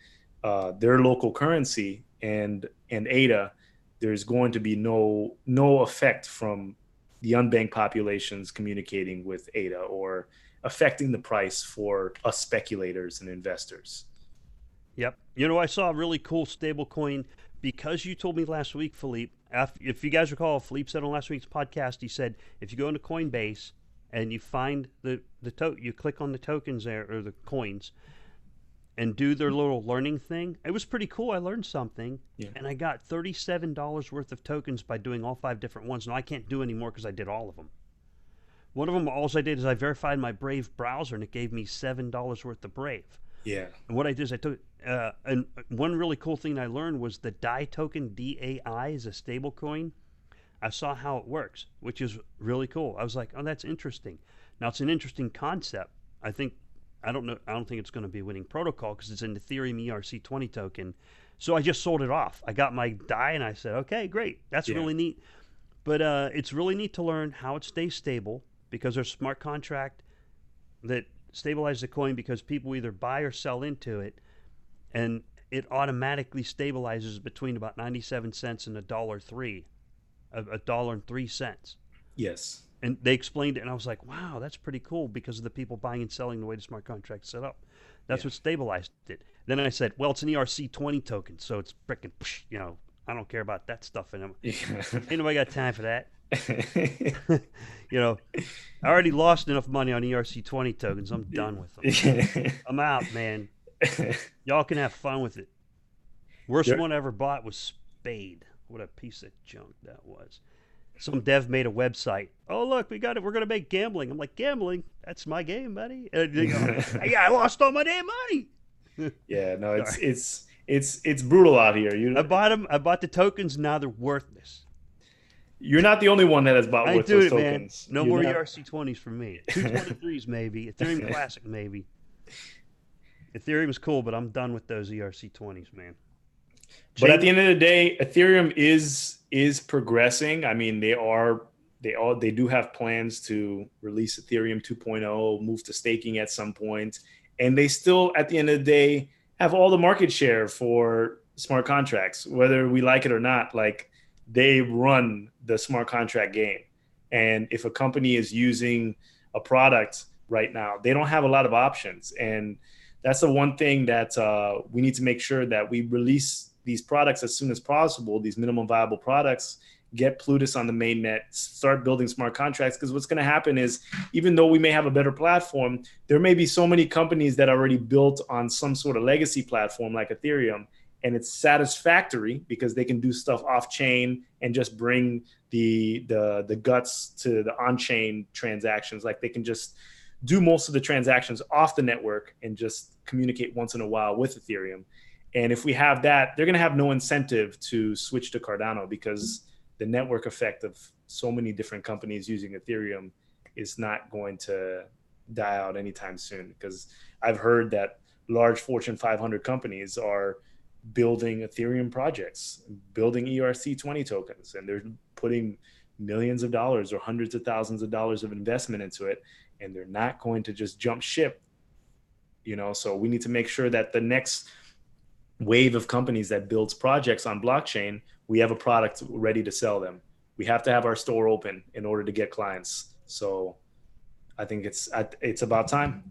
their local currency and ADA, there's going to be no effect from the unbanked populations communicating with ADA or affecting the price for us speculators and investors. Yep. I saw a really cool stable coin because you told me last week, Philippe, if you guys recall, Philippe said on last week's podcast, he said, if you go into Coinbase and you find you click on the tokens there or the coins and do their little learning thing. It was pretty cool. I learned something, and I got $37 worth of tokens by doing all 5 different ones. Now I can't do any more because I did all of them. One of them, all I did is I verified my Brave browser, and it gave me $7 worth of Brave. Yeah. And what I did is I took, and one really cool thing I learned was the DAI token, DAI, is a stable coin. I saw how it works, which is really cool. I was like, oh, that's interesting. Now, it's an interesting concept. I don't think it's going to be a winning protocol because it's an Ethereum ERC20 token. So I just sold it off. I got my DAI, and I said, okay, great. That's really neat. But it's really neat to learn how it stays stable, because there's a smart contract that stabilizes the coin because people either buy or sell into it, and it automatically stabilizes between about 97 cents and $1.03, $1.03. Yes. And they explained it, and I was like, wow, that's pretty cool because of the people buying and selling the way the smart contract's set up. That's what stabilized it. Then I said, well, it's an ERC20 token, so it's freaking, I don't care about that stuff. And ain't nobody got time for that. I already lost enough money on ERC20 tokens. I'm done with them. I'm out, man. Y'all can have fun with it. Worst one I ever bought was Spade. What a piece of junk that was. Some dev made a website. Oh, look, we got it. We're going to make gambling. I'm like, gambling? That's my game, buddy. And they go, yeah, I lost all my damn money. Yeah, no, it's It's brutal out here. I bought them. I bought the tokens. Now they're worthless. You're not the only one that has bought I ain't doing worthless it, man. tokens. No You're more not. ERC20s for me. 223s maybe. Ethereum Classic maybe. Ethereum is cool, but I'm done with those ERC20s, man. But at the Chainlink, end of the day, Ethereum is progressing. I mean, they do have plans to release Ethereum 2.0, move to staking at some point, and they still, at the end of the day, have all the market share for smart contracts, whether we like it or not. Like, they run the smart contract game, and if a company is using a product right now, they don't have a lot of options, and that's the one thing that we need to make sure that we release these products as soon as possible, these minimum viable products, get Plutus on the mainnet, start building smart contracts. Because what's going to happen is, even though we may have a better platform, there may be so many companies that are already built on some sort of legacy platform like Ethereum, and it's satisfactory because they can do stuff off chain and just bring the guts to the on chain transactions. Like, they can just do most of the transactions off the network and just communicate once in a while with Ethereum. And if we have that, they're going to have no incentive to switch to Cardano, because the network effect of so many different companies using Ethereum is not going to die out anytime soon. Because I've heard that large Fortune 500 companies are building Ethereum projects, building ERC20 tokens, and they're putting millions of dollars or hundreds of thousands of dollars of investment into it, and they're not going to just jump ship. So we need to make sure that the next wave of companies that builds projects on blockchain, we have a product ready to sell them. We have to have our store open in order to get clients. So I think it's about time.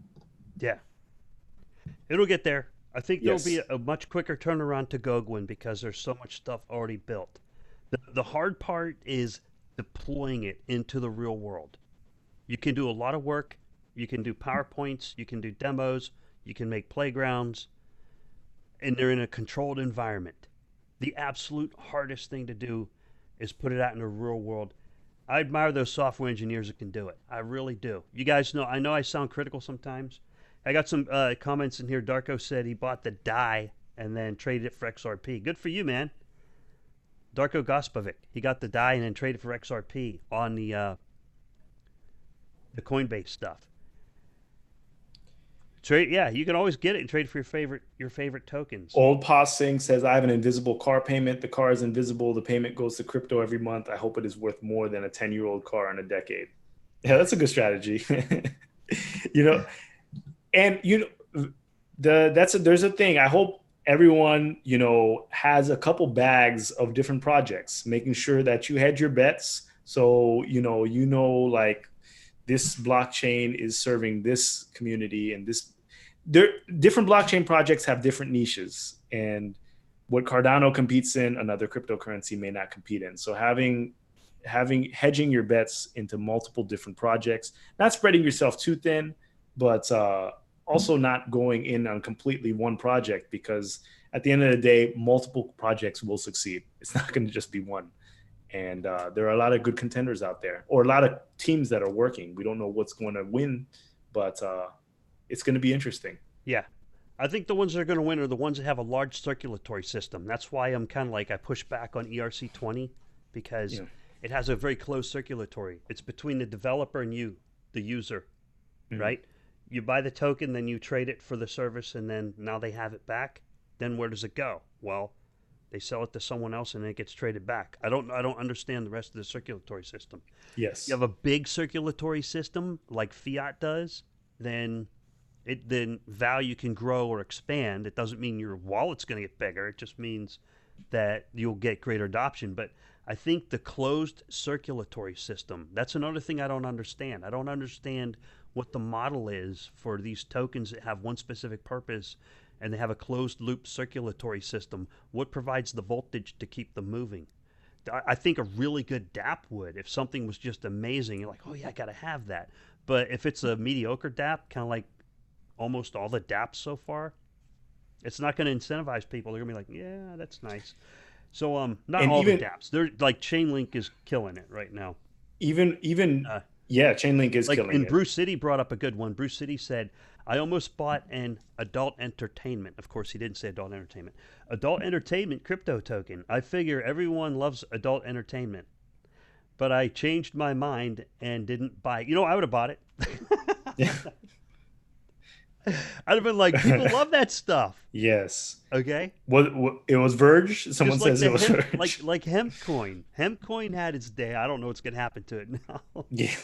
yeah, it'll get there. I think there'll Yes. be a much quicker turnaround to Goguen because there's so much stuff already built. The hard part is deploying it into the real world. You can do a lot of work. You can do PowerPoints. You can do demos. You can make playgrounds. And they're in a controlled environment. The absolute hardest thing to do is put it out in the real world. I admire those software engineers that can do it. I really do. You guys know, I know I sound critical sometimes. I got some comments in here. Darko said he bought the DAI and then traded it for XRP. Good for you, man. Darko Gospovic, he got the DAI and then traded for XRP on the Coinbase stuff. Trade, yeah, you can always get it and trade for your favorite tokens. Old Pos Singh says, I have an invisible car payment. The car is invisible. The payment goes to crypto every month. I hope it is worth more than a 10-year-old car in a decade. Yeah, that's a good strategy. you know, and there's a thing. I hope everyone, has a couple bags of different projects, making sure that you hedge your bets. So, like, this blockchain is serving this community, and different blockchain projects have different niches, and what Cardano competes in, another cryptocurrency may not compete in. So hedging your bets into multiple different projects, not spreading yourself too thin, but also not going in on completely one project, because at the end of the day, multiple projects will succeed. It's not going to just be one. And there are a lot of good contenders out there, or a lot of teams that are working. We don't know what's going to win, but it's going to be interesting. Yeah. I think the ones that are going to win are the ones that have a large circulatory system. That's why I'm kind of like, I push back on ERC20, because it has a very closed circulatory. It's between the developer and you, the user, right? You buy the token, then you trade it for the service, and then now they have it back. Then where does it go? Well, they sell it to someone else, and it gets traded back. I don't understand the rest of the circulatory system. Yes. You have a big circulatory system like fiat does, then value can grow or expand. It doesn't mean your wallet's going to get bigger. It just means that you'll get greater adoption. But I think the closed circulatory system, that's another thing I don't understand. I don't understand what the model is for these tokens that have one specific purpose and they have a closed loop circulatory system. What provides the voltage to keep them moving? I think a really good dApp would. If something was just amazing, you're like, oh yeah, I got to have that. But if it's a mediocre dApp, kind of like almost all the dApps so far, it's not going to incentivize people. They're going to be like, yeah, that's nice. So not all the dApps. They're like Chainlink is killing it right now. Chainlink is like killing in it. Bruce City brought up a good one. Bruce City said, I almost bought an adult entertainment. Of course, he didn't say adult entertainment. Adult entertainment crypto token. I figure everyone loves adult entertainment, but I changed my mind and didn't buy it. You know, I would have bought it. Yeah. I'd have been like, people love that stuff. Yes. Okay. What it was Verge? Someone Just like says the it was hemp, Verge. like hemp coin. Hemp coin had its day. I don't know what's gonna happen to it now. Yeah.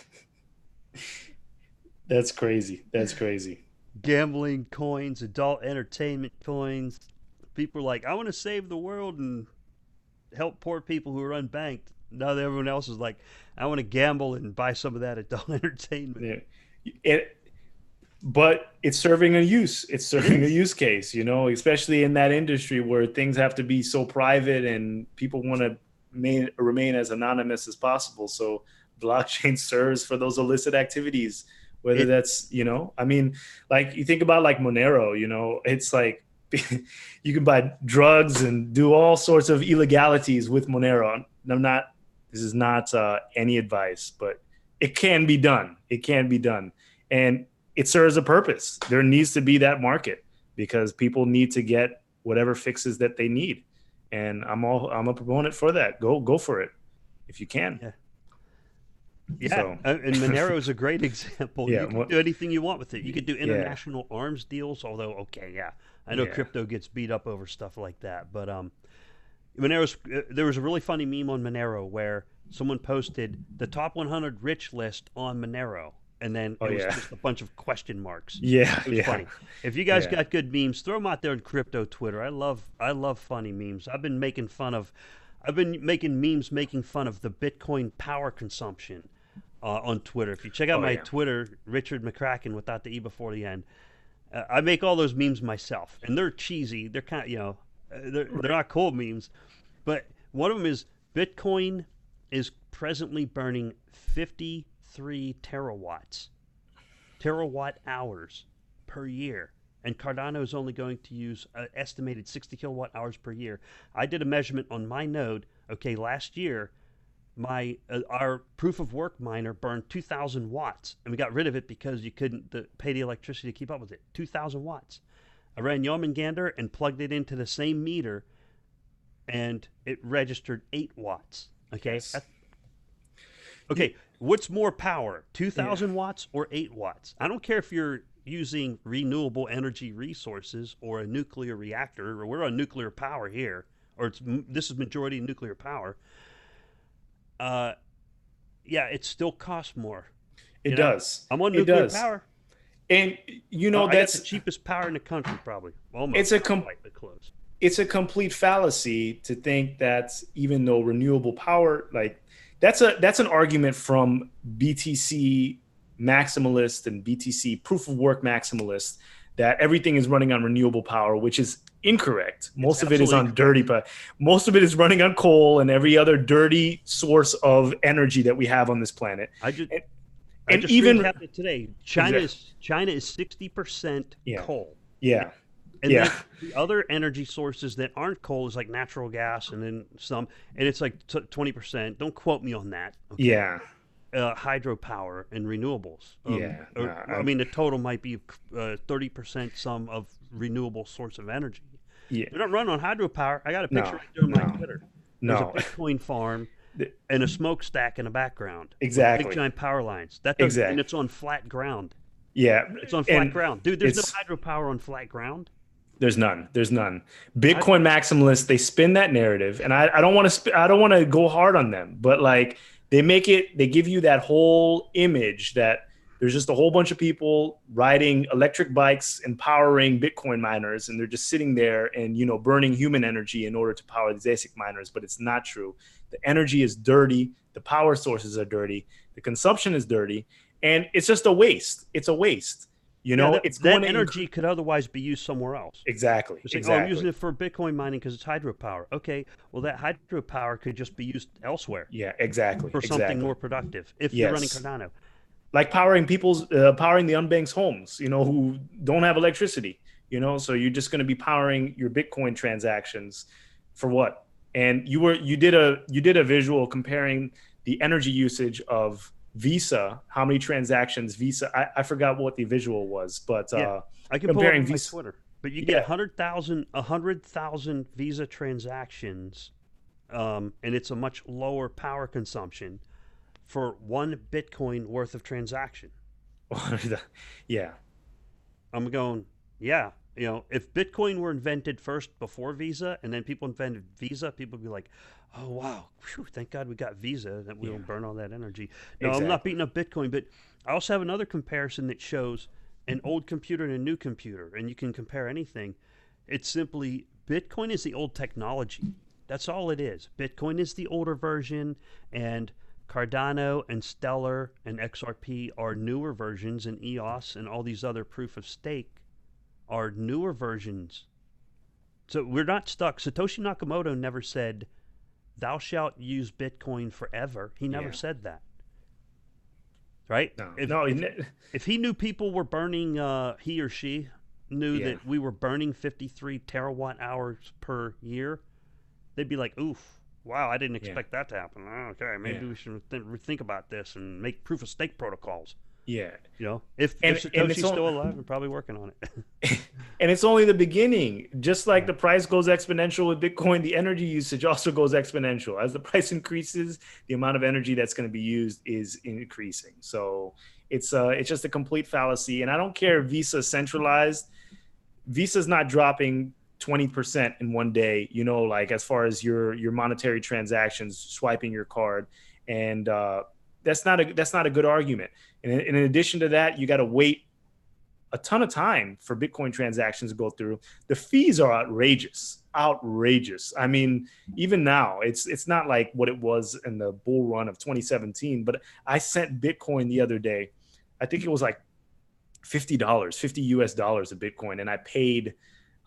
That's crazy. That's crazy. Gambling coins, adult entertainment coins. People are like, I want to save the world and help poor people who are unbanked. Now that everyone else is like, I want to gamble and buy some of that adult entertainment. Yeah. But it's serving a use. It's serving a use case, you know, especially in that industry where things have to be so private and people want to remain as anonymous as possible. So blockchain serves for those illicit activities, whether that's, you know, I mean, like you think about like Monero, you know, it's like you can buy drugs and do all sorts of illegalities with Monero. This is not any advice, but it can be done. It can be done. And it serves a purpose. There needs to be that market because people need to get whatever fixes that they need. And I'm a proponent for that. Go for it if you can. Yeah. Yeah, So. and Monero is a great example. Yeah, You can do anything you want with it. You could do international arms deals, although, okay, yeah, I know crypto gets beat up over stuff like that. But Monero's, there was a really funny meme on Monero where someone posted the top 100 rich list on Monero, and then it was just a bunch of question marks. Yeah, it was funny. If you guys got good memes, throw them out there on crypto Twitter. I love funny memes. I've been making memes making fun of the Bitcoin power consumption on Twitter. If you check out my Twitter, Richard McCracken without the E before the end, I make all those memes myself, and they're cheesy. They're kind of, you know, they're not cool memes, but one of them is Bitcoin is presently burning 53 terawatt hours per year, and Cardano is only going to use an estimated 60 kilowatt hours per year. I did a measurement on my node. Okay, last year, our proof of work miner burned 2,000 watts, and we got rid of it because you couldn't pay the electricity to keep up with it. 2,000 watts. I ran Yarmungandr and plugged it into the same meter, and it registered 8 watts. Okay. Yes. Okay. What's more power, 2,000 watts or 8 watts? I don't care if you're using renewable energy resources or a nuclear reactor, or we're on nuclear power here, or this is majority nuclear power. Yeah, it still costs more. It does. I'm on nuclear power. And you know, that's the cheapest power in the country, probably. Almost. It's a complete fallacy to think that even though renewable power, like that's an argument from BTC maximalists and BTC proof of work maximalists that everything is running on renewable power, which is incorrect. Most of it is on dirty, but most of it is running on coal and every other dirty source of energy that we have on this planet. I just even it today, China is 60% coal. Yeah. And then the other energy sources that aren't coal is like natural gas, and then some, and it's like 20%. Don't quote me on that. Okay? Yeah. Hydropower and renewables. I mean, the total might be 30% some of renewable source of energy. Yeah. They're not running on hydropower. I got a picture right there on my Twitter. There's a Bitcoin farm and a smokestack in the background. Exactly. Big giant power lines. And it's on flat ground. Yeah. It's on flat ground. Dude, there's no hydropower on flat ground. There's none. Bitcoin maximalists, they spin that narrative, and I don't want to go hard on them, but like they give you that whole image that there's just a whole bunch of people riding electric bikes and powering Bitcoin miners, and they're just sitting there and, you know, burning human energy in order to power these ASIC miners, but it's not true. The energy is dirty, the power sources are dirty, the consumption is dirty, and it's just a waste. It's a waste. You know, that energy could otherwise be used somewhere else. Exactly. It's like, oh, I'm using it for Bitcoin mining because it's hydropower. Okay, well, that hydropower could just be used elsewhere. Yeah, exactly. For something more productive if you're running Cardano. Like powering the unbanked homes, you know, who don't have electricity, you know, so you're just going to be powering your Bitcoin transactions for what? And you did a visual comparing the energy usage of Visa, how many transactions Visa, I forgot what the visual was, but Yeah, I can pull up comparing on my Visa. Twitter. But you get Yeah. 100,000 Visa transactions, and it's a much lower power consumption for 1 Bitcoin worth of transaction. Yeah. I'm going, yeah. If Bitcoin were invented first before Visa, and then people invented Visa, people would be like, "Oh wow, whew, thank God we got Visa, that we Yeah. don't burn all that energy." No, I'm not Exactly. beating up Bitcoin, but I also have another comparison that shows an old computer and a new computer, and you can compare anything. It's simply Bitcoin is the old technology. That's all it is. Bitcoin is the older version, and Cardano and Stellar and XRP are newer versions, and EOS and all these other proof of stake are newer versions. So we're not stuck. Satoshi Nakamoto never said, "Thou shalt use Bitcoin forever." He never Yeah. said that, right? No. If No. if if he knew people were burning, he or she knew Yeah. that we were burning 53 terawatt hours per year, they'd be like, "Oof, wow, I didn't Yeah. expect that to happen. Okay, Yeah. maybe we should rethink about this and make proof of stake protocols." Yeah. If And it's Satoshi's all still alive, I'm probably working on it. and it's only the beginning. Just like Yeah. the price goes exponential with Bitcoin, the energy usage also goes exponential. As the price increases, the amount of energy that's going to be used is increasing. So it's just a complete fallacy. And I don't care if Visa is centralized. Visa's not dropping 20% in one day, like as far as your monetary transactions, swiping your card. And that's not a good argument. And in addition to that, you got to wait a ton of time for Bitcoin transactions to go through. The fees are outrageous, outrageous. I mean, even now, it's not like what it was in the bull run of 2017. But I sent Bitcoin the other day. I think it was like $50, 50 US dollars of Bitcoin, and I paid,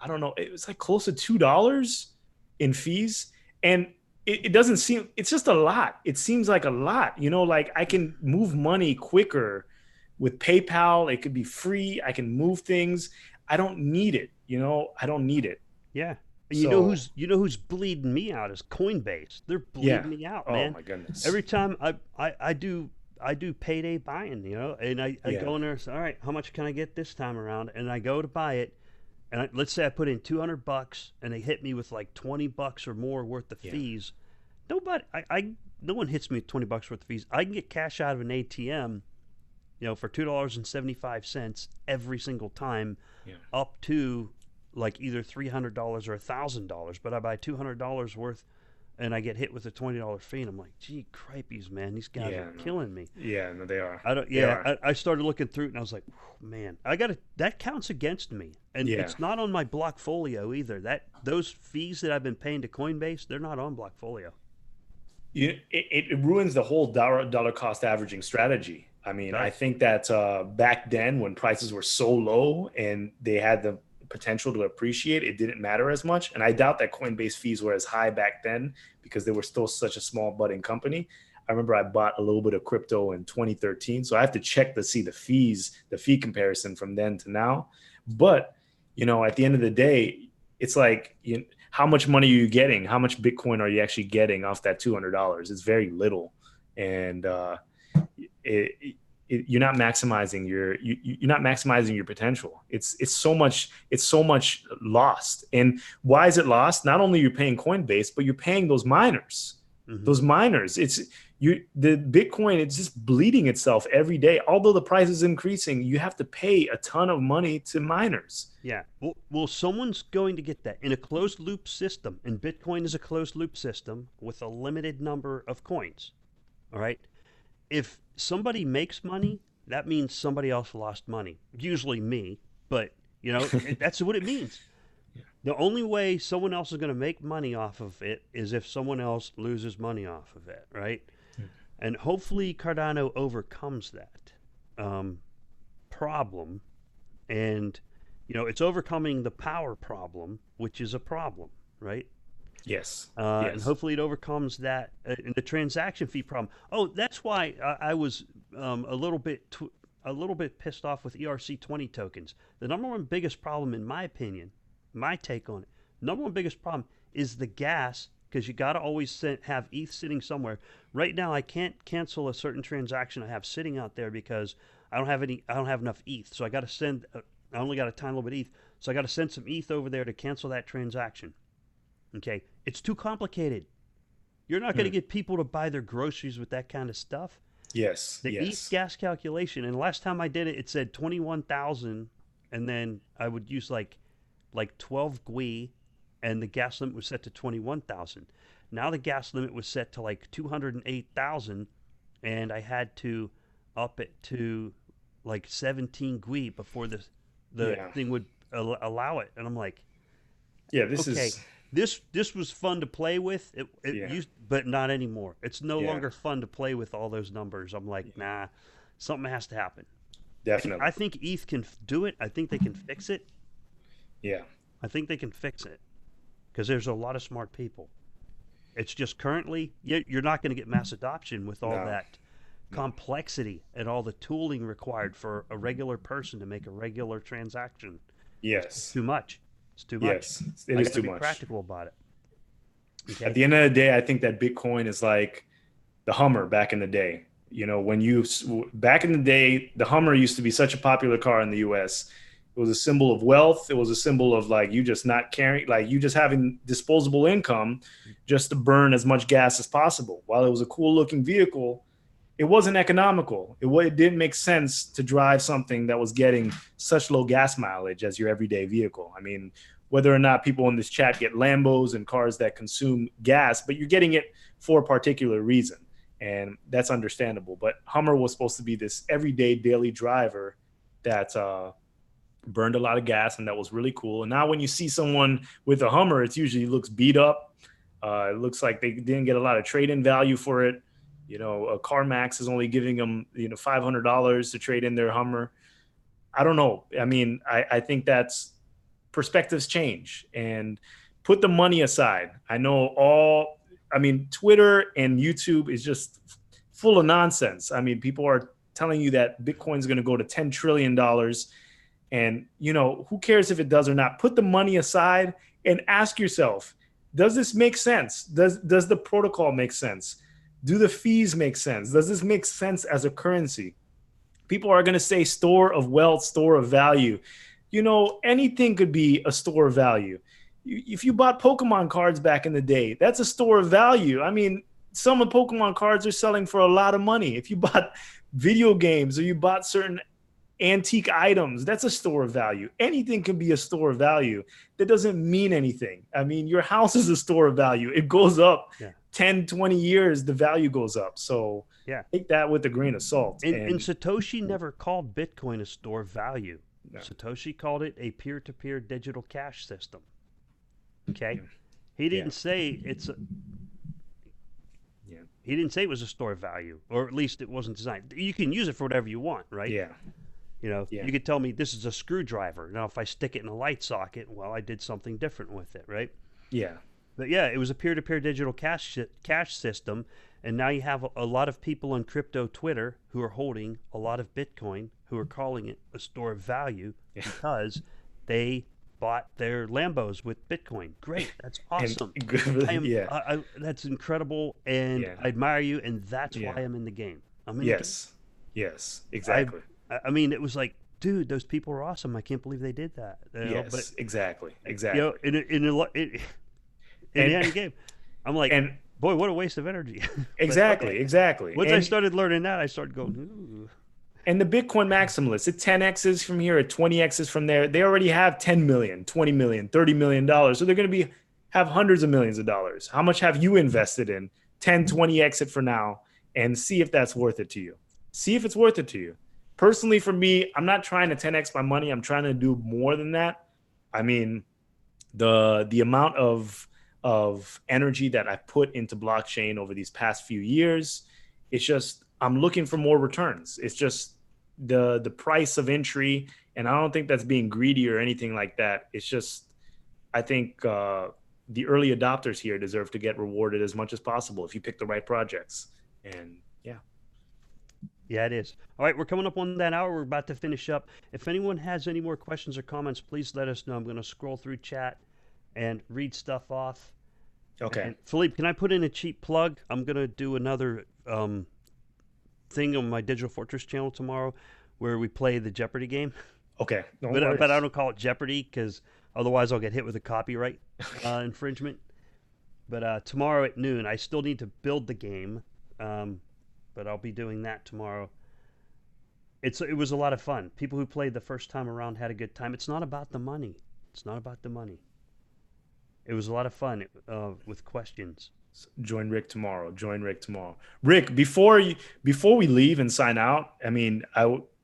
I don't know, it was like close to $2 in fees. And it doesn't seem, it's just a lot. It seems like a lot, like I can move money quicker with PayPal. It could be free. I can move things. I don't need it. I don't need it. Yeah. And So who's bleeding me out is Coinbase. They're yeah. bleeding me out, Oh man. my goodness. Every time I do payday buying, and I Yeah. go in there and say, all right, how much can I get this time around? And I go to buy it, and let's say I put in $200, and they hit me with like $20 or more worth of Yeah. fees. No one hits me with $20 worth of fees. I can get cash out of an ATM, for $2.75 every single time, Yeah. up to like either $300 or $1,000. But I buy $200 worth, and I get hit with a $20 fee, and I'm like, gee, cripes, man, these guys Yeah. are No. killing me. Yeah. No, they are. I don't. They are. Yeah, I started looking through it, and I was like, man, I got to. That counts against me, and Yeah. it's not on my Blockfolio either. Those fees that I've been paying to Coinbase, they're not on Blockfolio. It ruins the whole dollar cost averaging strategy. I mean, I think that back then when prices were so low and they had the potential to appreciate, it didn't matter as much. And I doubt that Coinbase fees were as high back then because they were still such a small budding company. I remember I bought a little bit of crypto in 2013. So I have to check to see the fee comparison from then to now. But, at the end of the day, it's like, how much money are you getting? How much Bitcoin are you actually getting off that $200? It's very little. And you're not maximizing you're not maximizing your potential. It's so much lost. And why is it lost? Not only are you paying Coinbase, but you're paying those miners. Mm-hmm. Those miners. The Bitcoin, it's just bleeding itself every day. Although the price is increasing, you have to pay a ton of money to miners. Yeah. Well, someone's going to get that in a closed loop system, and Bitcoin is a closed loop system with a limited number of coins. All right. If somebody makes money, that means somebody else lost money. Usually me, but that's what it means. Yeah. The only way someone else is going to make money off of it is if someone else loses money off of it, right? Yeah. And hopefully Cardano overcomes that problem, and it's overcoming the power problem, which is a problem, right? Yes. And hopefully it overcomes that and the transaction fee problem. Oh, that's why I was a little bit pissed off with ERC20 tokens. The number one biggest problem, in my opinion, my take on it, number one biggest problem is the gas because you got to always have ETH sitting somewhere. Right now, I can't cancel a certain transaction I have sitting out there because I don't have enough ETH. So I got to send. I only got a tiny little bit of ETH, so I got to send some ETH over there to cancel that transaction. Okay, it's too complicated. You're not going to get people to buy their groceries with that kind of stuff. Yes. The ETH gas calculation, and the last time I did it, it said 21,000, and then I would use like 12 GWI, and the gas limit was set to 21,000. Now the gas limit was set to like 208,000, and I had to up it to like 17 GWI before the thing would allow it. And I'm like, yeah, this was fun to play with. It used, but not anymore. It's no longer fun to play with all those numbers. I'm like, nah, something has to happen. Definitely. I think ETH can do it. I think they can fix it. Yeah. I think they can fix it because there's a lot of smart people. It's just currently, you're not going to get mass adoption with all that complexity and all the tooling required for a regular person to make a regular transaction. Yes. It's too much. It's too much. Yes, it is too be much. Practical about it. Okay? At the end of the day, I think that Bitcoin is like the Hummer back in the day. You know, back in the day, the Hummer used to be such a popular car in the US. It was a symbol of wealth. It was a symbol of like you just not caring, like you just having disposable income just to burn as much gas as possible. While it was a cool looking vehicle, it wasn't economical. It didn't make sense to drive something that was getting such low gas mileage as your everyday vehicle. I mean, whether or not people in this chat get Lambos and cars that consume gas, but you're getting it for a particular reason. And that's understandable. But Hummer was supposed to be this everyday daily driver that burned a lot of gas, and that was really cool. And now when you see someone with a Hummer, it usually looks beat up. It looks like they didn't get a lot of trade-in value for it. You know, CarMax is only giving them, $500 to trade in their Hummer. I don't know. I mean, I think that's perspectives change, and put the money aside. Twitter and YouTube is just full of nonsense. I mean, people are telling you that Bitcoin's going to go to $10 trillion. And, who cares if it does or not? Put the money aside and ask yourself, does this make sense? Does the protocol make sense? Do the fees make sense? Does this make sense as a currency? People are going to say store of wealth, store of value. Anything could be a store of value. If you bought Pokemon cards back in the day, that's a store of value. I mean, some of Pokemon cards are selling for a lot of money. If you bought video games or you bought certain antique items, that's a store of value. Anything can be a store of value. That doesn't mean anything. I mean, your house is a store of value. It goes up 10, 20 years, the value goes up. So take that with a grain of salt. And Satoshi never called Bitcoin a store of value. No. Satoshi called it a peer-to-peer digital cash system. Okay? He didn't say it's a... He didn't say it was a store of value, or at least it wasn't designed. You can use it for whatever you want, right? Yeah. You could tell me this is a screwdriver. Now, if I stick it in a light socket, well, I did something different with it, right? Yeah. But it was a peer-to-peer digital cash system, and now you have a lot of people on crypto Twitter who are holding a lot of Bitcoin who are calling it a store of value because they bought their Lambos with Bitcoin. Great, that's awesome. That's incredible, and I admire you, and that's why I'm in the game. I'm in the game. Yes, exactly. I mean, it was like, dude, those people are awesome. I can't believe they did that. Exactly. In the end game, I'm like, boy, what a waste of energy. Exactly. Once I started learning that, I started going, ooh. And the Bitcoin maximalists, at 10x's from here, at 20x's from there, they already have 10 million, 20 million, $30 million. So they're going to have hundreds of millions of dollars. How much have you invested in? 10, 20x it for now, and see if that's worth it to you. See if it's worth it to you. Personally, for me, I'm not trying to 10x my money. I'm trying to do more than that. I mean, the amount of energy that I've put into blockchain over these past few years, it's just, I'm looking for more returns. It's just the price of entry, and I don't think that's being greedy or anything like that. It's just, I think the early adopters here deserve to get rewarded as much as possible if you pick the right projects. And yeah, it is. All right, we're coming up on that hour. We're about to finish up. If anyone has any more questions or comments, please let us know. I'm going to scroll through chat and read stuff off. Okay. And Philippe, can I put in a cheap plug? I'm gonna do another thing on my Digital Fortress channel tomorrow, where we play the Jeopardy game. Okay. No But I worries. don't call it Jeopardy because otherwise I'll get hit with a copyright infringement. But tomorrow at noon, I still need to build the game, but I'll be doing that tomorrow. It was a lot of fun. People who played the first time around had a good time. It's not about the money. It's not about the money. It was a lot of fun with questions. Join Rick tomorrow. Join Rick tomorrow. Rick, before we leave and sign out, I mean,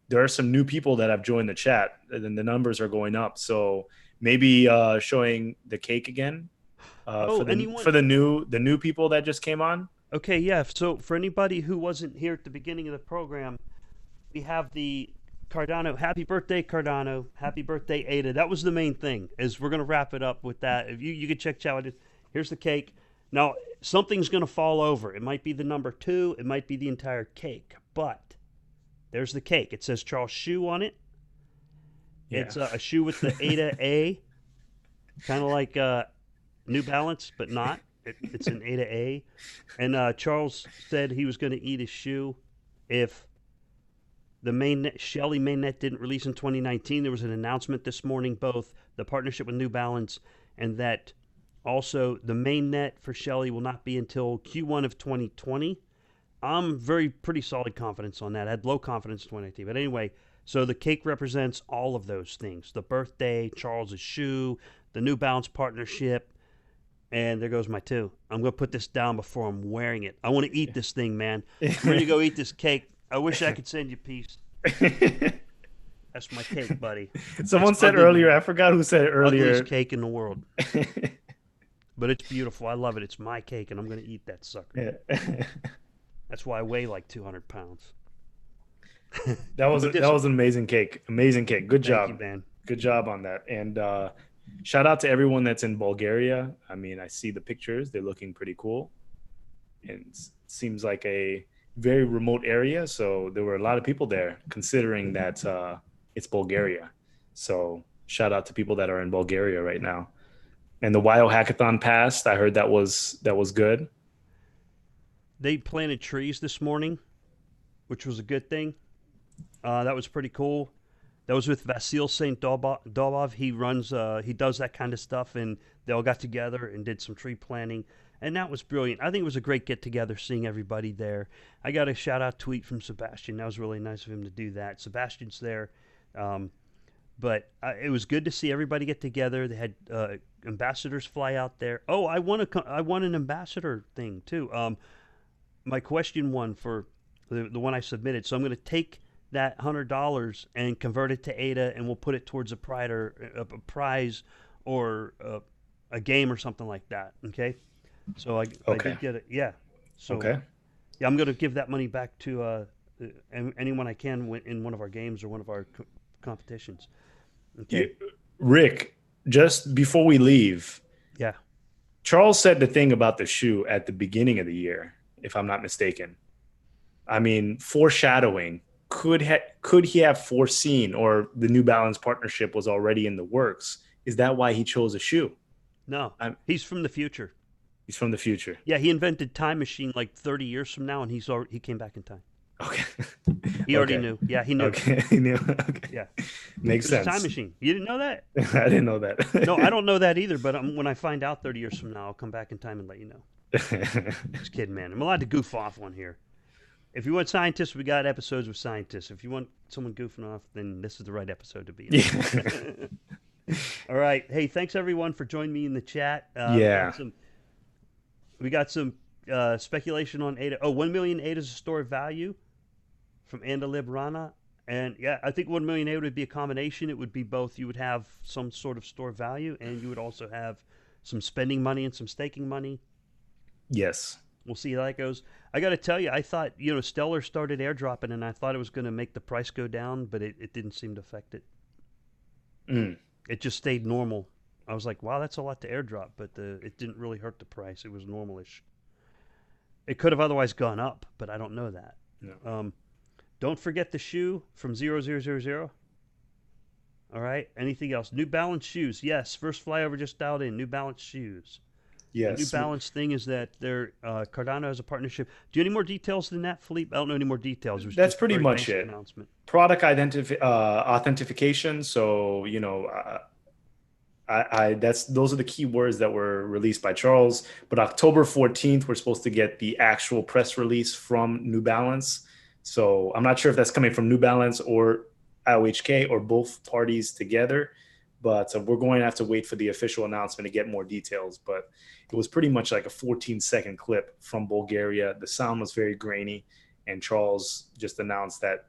there are some new people that have joined the chat, and the numbers are going up. So maybe showing the cake again Oh, anyone? for the new people that just came on. Okay, yeah. So for anybody who wasn't here at the beginning of the program, we have the Cardano. Happy birthday, Cardano. Happy birthday, Ada. That was the main thing. Is we're gonna wrap it up with that. If you could check out, here's the cake. Now something's gonna fall over. It might be the number 2. It might be the entire cake. But there's the cake. It says Charles Shoe on it. Yeah. It's a shoe with the Ada A, kind of like New Balance, but not. It's an Ada A. And Charles said he was going to eat his shoe if the mainnet, Shelley mainnet didn't release in 2019. There was an announcement this morning, both the partnership with New Balance and that also the mainnet for Shelley will not be until Q1 of 2020. I'm pretty solid confidence on that. I had low confidence in 2019. But anyway, so the cake represents all of those things. The birthday, Charles's shoe, the New Balance partnership, and there goes my 2. I'm going to put this down before I'm wearing it. I want to eat this thing, man. I'm ready to go eat this cake. I wish I could send you a piece. That's my cake, buddy. Someone It's said ugly, earlier, I forgot who said it earlier. Ugliest cake in the world. But it's beautiful. I love it. It's my cake, and I'm going to eat that sucker. Yeah. That's why I weigh like 200 pounds. That was an amazing cake. Amazing cake. Good job, Thank you, man. Good job on that. And shout out to everyone that's in Bulgaria. I mean, I see the pictures. They're looking pretty cool. And it seems like a very remote area. So there were a lot of people there, considering that it's Bulgaria. So shout out to people that are in Bulgaria right now. And the WIO hackathon passed. I heard that was good. They planted trees this morning, which was a good thing. That was pretty cool. That was with Vasil St. Dobov. He does that kind of stuff, and they all got together and did some tree planting, and that was brilliant. I think it was a great get together, seeing everybody there. I got a shout out tweet from Sebastian. That was really nice of him to do that. Sebastian's there, but it was good to see everybody get together. They had ambassadors fly out there. Oh, I won an ambassador thing too. My question one for the one I submitted. So I'm going to take that $100 and convert it to ADA, and we'll put it towards a prize or a game or something like that. Okay. So I did get it. Yeah. So okay. Yeah, I'm going to give that money back to anyone I can in one of our games or one of our competitions. Okay. Rick, just before we leave. Yeah. Charles said the thing about the shoe at the beginning of the year, if I'm not mistaken. I mean, foreshadowing. Could he have foreseen, or the New Balance partnership was already in the works? Is that why he chose a shoe? No, he's from the future. He's from the future. Yeah, he invented time machine like 30 years from now, and he came back in time. Okay. He already knew. Yeah, he knew. Okay, he knew. Okay. Yeah. Makes sense. Time machine. You didn't know that? I didn't know that. No, I don't know that either, but when I find out 30 years from now, I'll come back in time and let you know. Just kidding, man. I'm allowed to goof off one here. If you want scientists, we got episodes with scientists. If you want someone goofing off, then this is the right episode to be in. Yeah. All right. Hey, thanks everyone for joining me in the chat. Yeah. We got some speculation on ADA. Oh, 1 million ADA is a store of value from Andalib Rana. And yeah, I think 1 million ADA would be a combination. It would be both. You would have some sort of store of value, and you would also have some spending money and some staking money. Yes. We'll see how that goes. I got to tell you, I thought, Stellar started airdropping, and I thought it was going to make the price go down, but it didn't seem to affect it. It just stayed normal. I was like, wow, that's a lot to airdrop, but it didn't really hurt the price. It was normalish. It could have otherwise gone up, but I don't know that. No. Don't forget the shoe from 0000. All right. Anything else? New Balance shoes. Yes. First flyover just dialed in. New Balance shoes. The New Yes. Balance thing is that Cardano has a partnership. Do you have any more details than that, Philippe? I don't know any more details. It was That's just a pretty very much basic it. announcement. Product authentication. So, those are the key words that were released by Charles. But October 14th, we're supposed to get the actual press release from New Balance. So I'm not sure if that's coming from New Balance or IOHK or both parties together. But we're going to have to wait for the official announcement to get more details. But it was pretty much like a 14-second clip from Bulgaria. The sound was very grainy, and Charles just announced that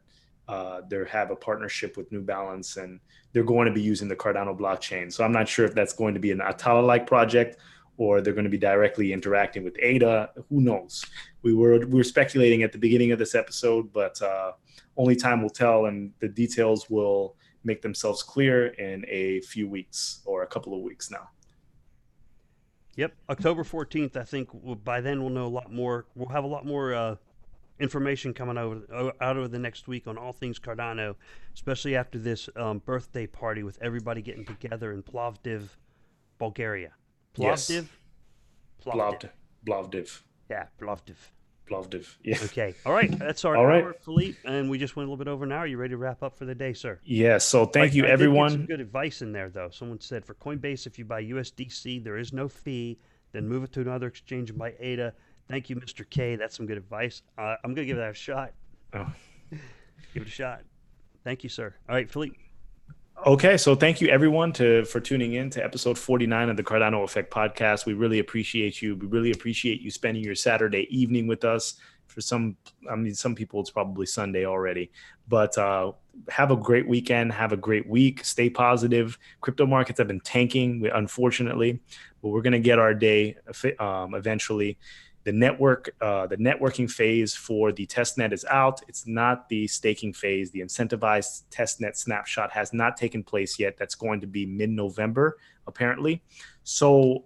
they have a partnership with New Balance, and they're going to be using the Cardano blockchain. So I'm not sure if that's going to be an Atala-like project or they're going to be directly interacting with ADA. Who knows? We were speculating at the beginning of this episode, but only time will tell, and the details will make themselves clear in a few weeks or a couple of weeks now. Yep, October 14th. I think by then we'll know a lot more. We'll have a lot more information coming out over the next week on all things Cardano, especially after this birthday party with everybody getting together in Plovdiv, Bulgaria. Yes. Plovdiv? Plovdiv. Yeah, Plovdiv. Plovdiv. Yeah. Okay. All right. That's our All right. hour, Philippe, and we just went a little bit over an hour. You ready to wrap up for the day, sir? Yes. So thank you, I did get some everyone. good advice in there, though. Someone said for Coinbase, if you buy USDC, there is no fee. Then move it to another exchange and buy ADA. Thank you, Mr. K. That's some good advice. I'm going to give that a shot. Oh. Give it a shot. Thank you, sir. All right, Philippe. Okay, so thank you everyone for tuning in to episode 49 of the Cardano Effect podcast. We really appreciate you. We really appreciate you spending your Saturday evening with us. For some people it's probably Sunday already. But have a great weekend. Have a great week. Stay positive. Crypto markets have been tanking, unfortunately, but we're going to get our day eventually. The networking phase for the testnet is out. It's not the staking phase. The incentivized testnet snapshot has not taken place yet. That's going to be mid-November, apparently. So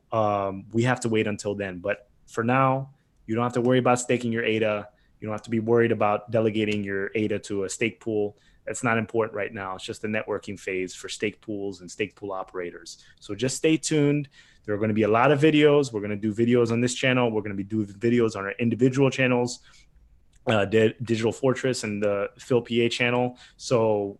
we have to wait until then. But for now, you don't have to worry about staking your ADA. You don't have to be worried about delegating your ADA to a stake pool. That's not important right now. It's just the networking phase for stake pools and stake pool operators. So just stay tuned. There are going to be a lot of videos. We're going to do videos on this channel. We're going to be doing videos on our individual channels, Digital Fortress and the Phil PA channel. So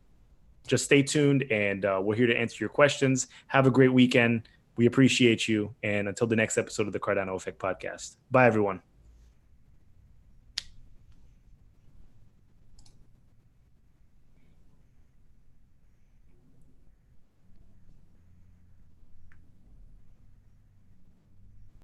just stay tuned, and we're here to answer your questions. Have a great weekend. We appreciate you. And until the next episode of the Cardano Effect podcast. Bye, everyone.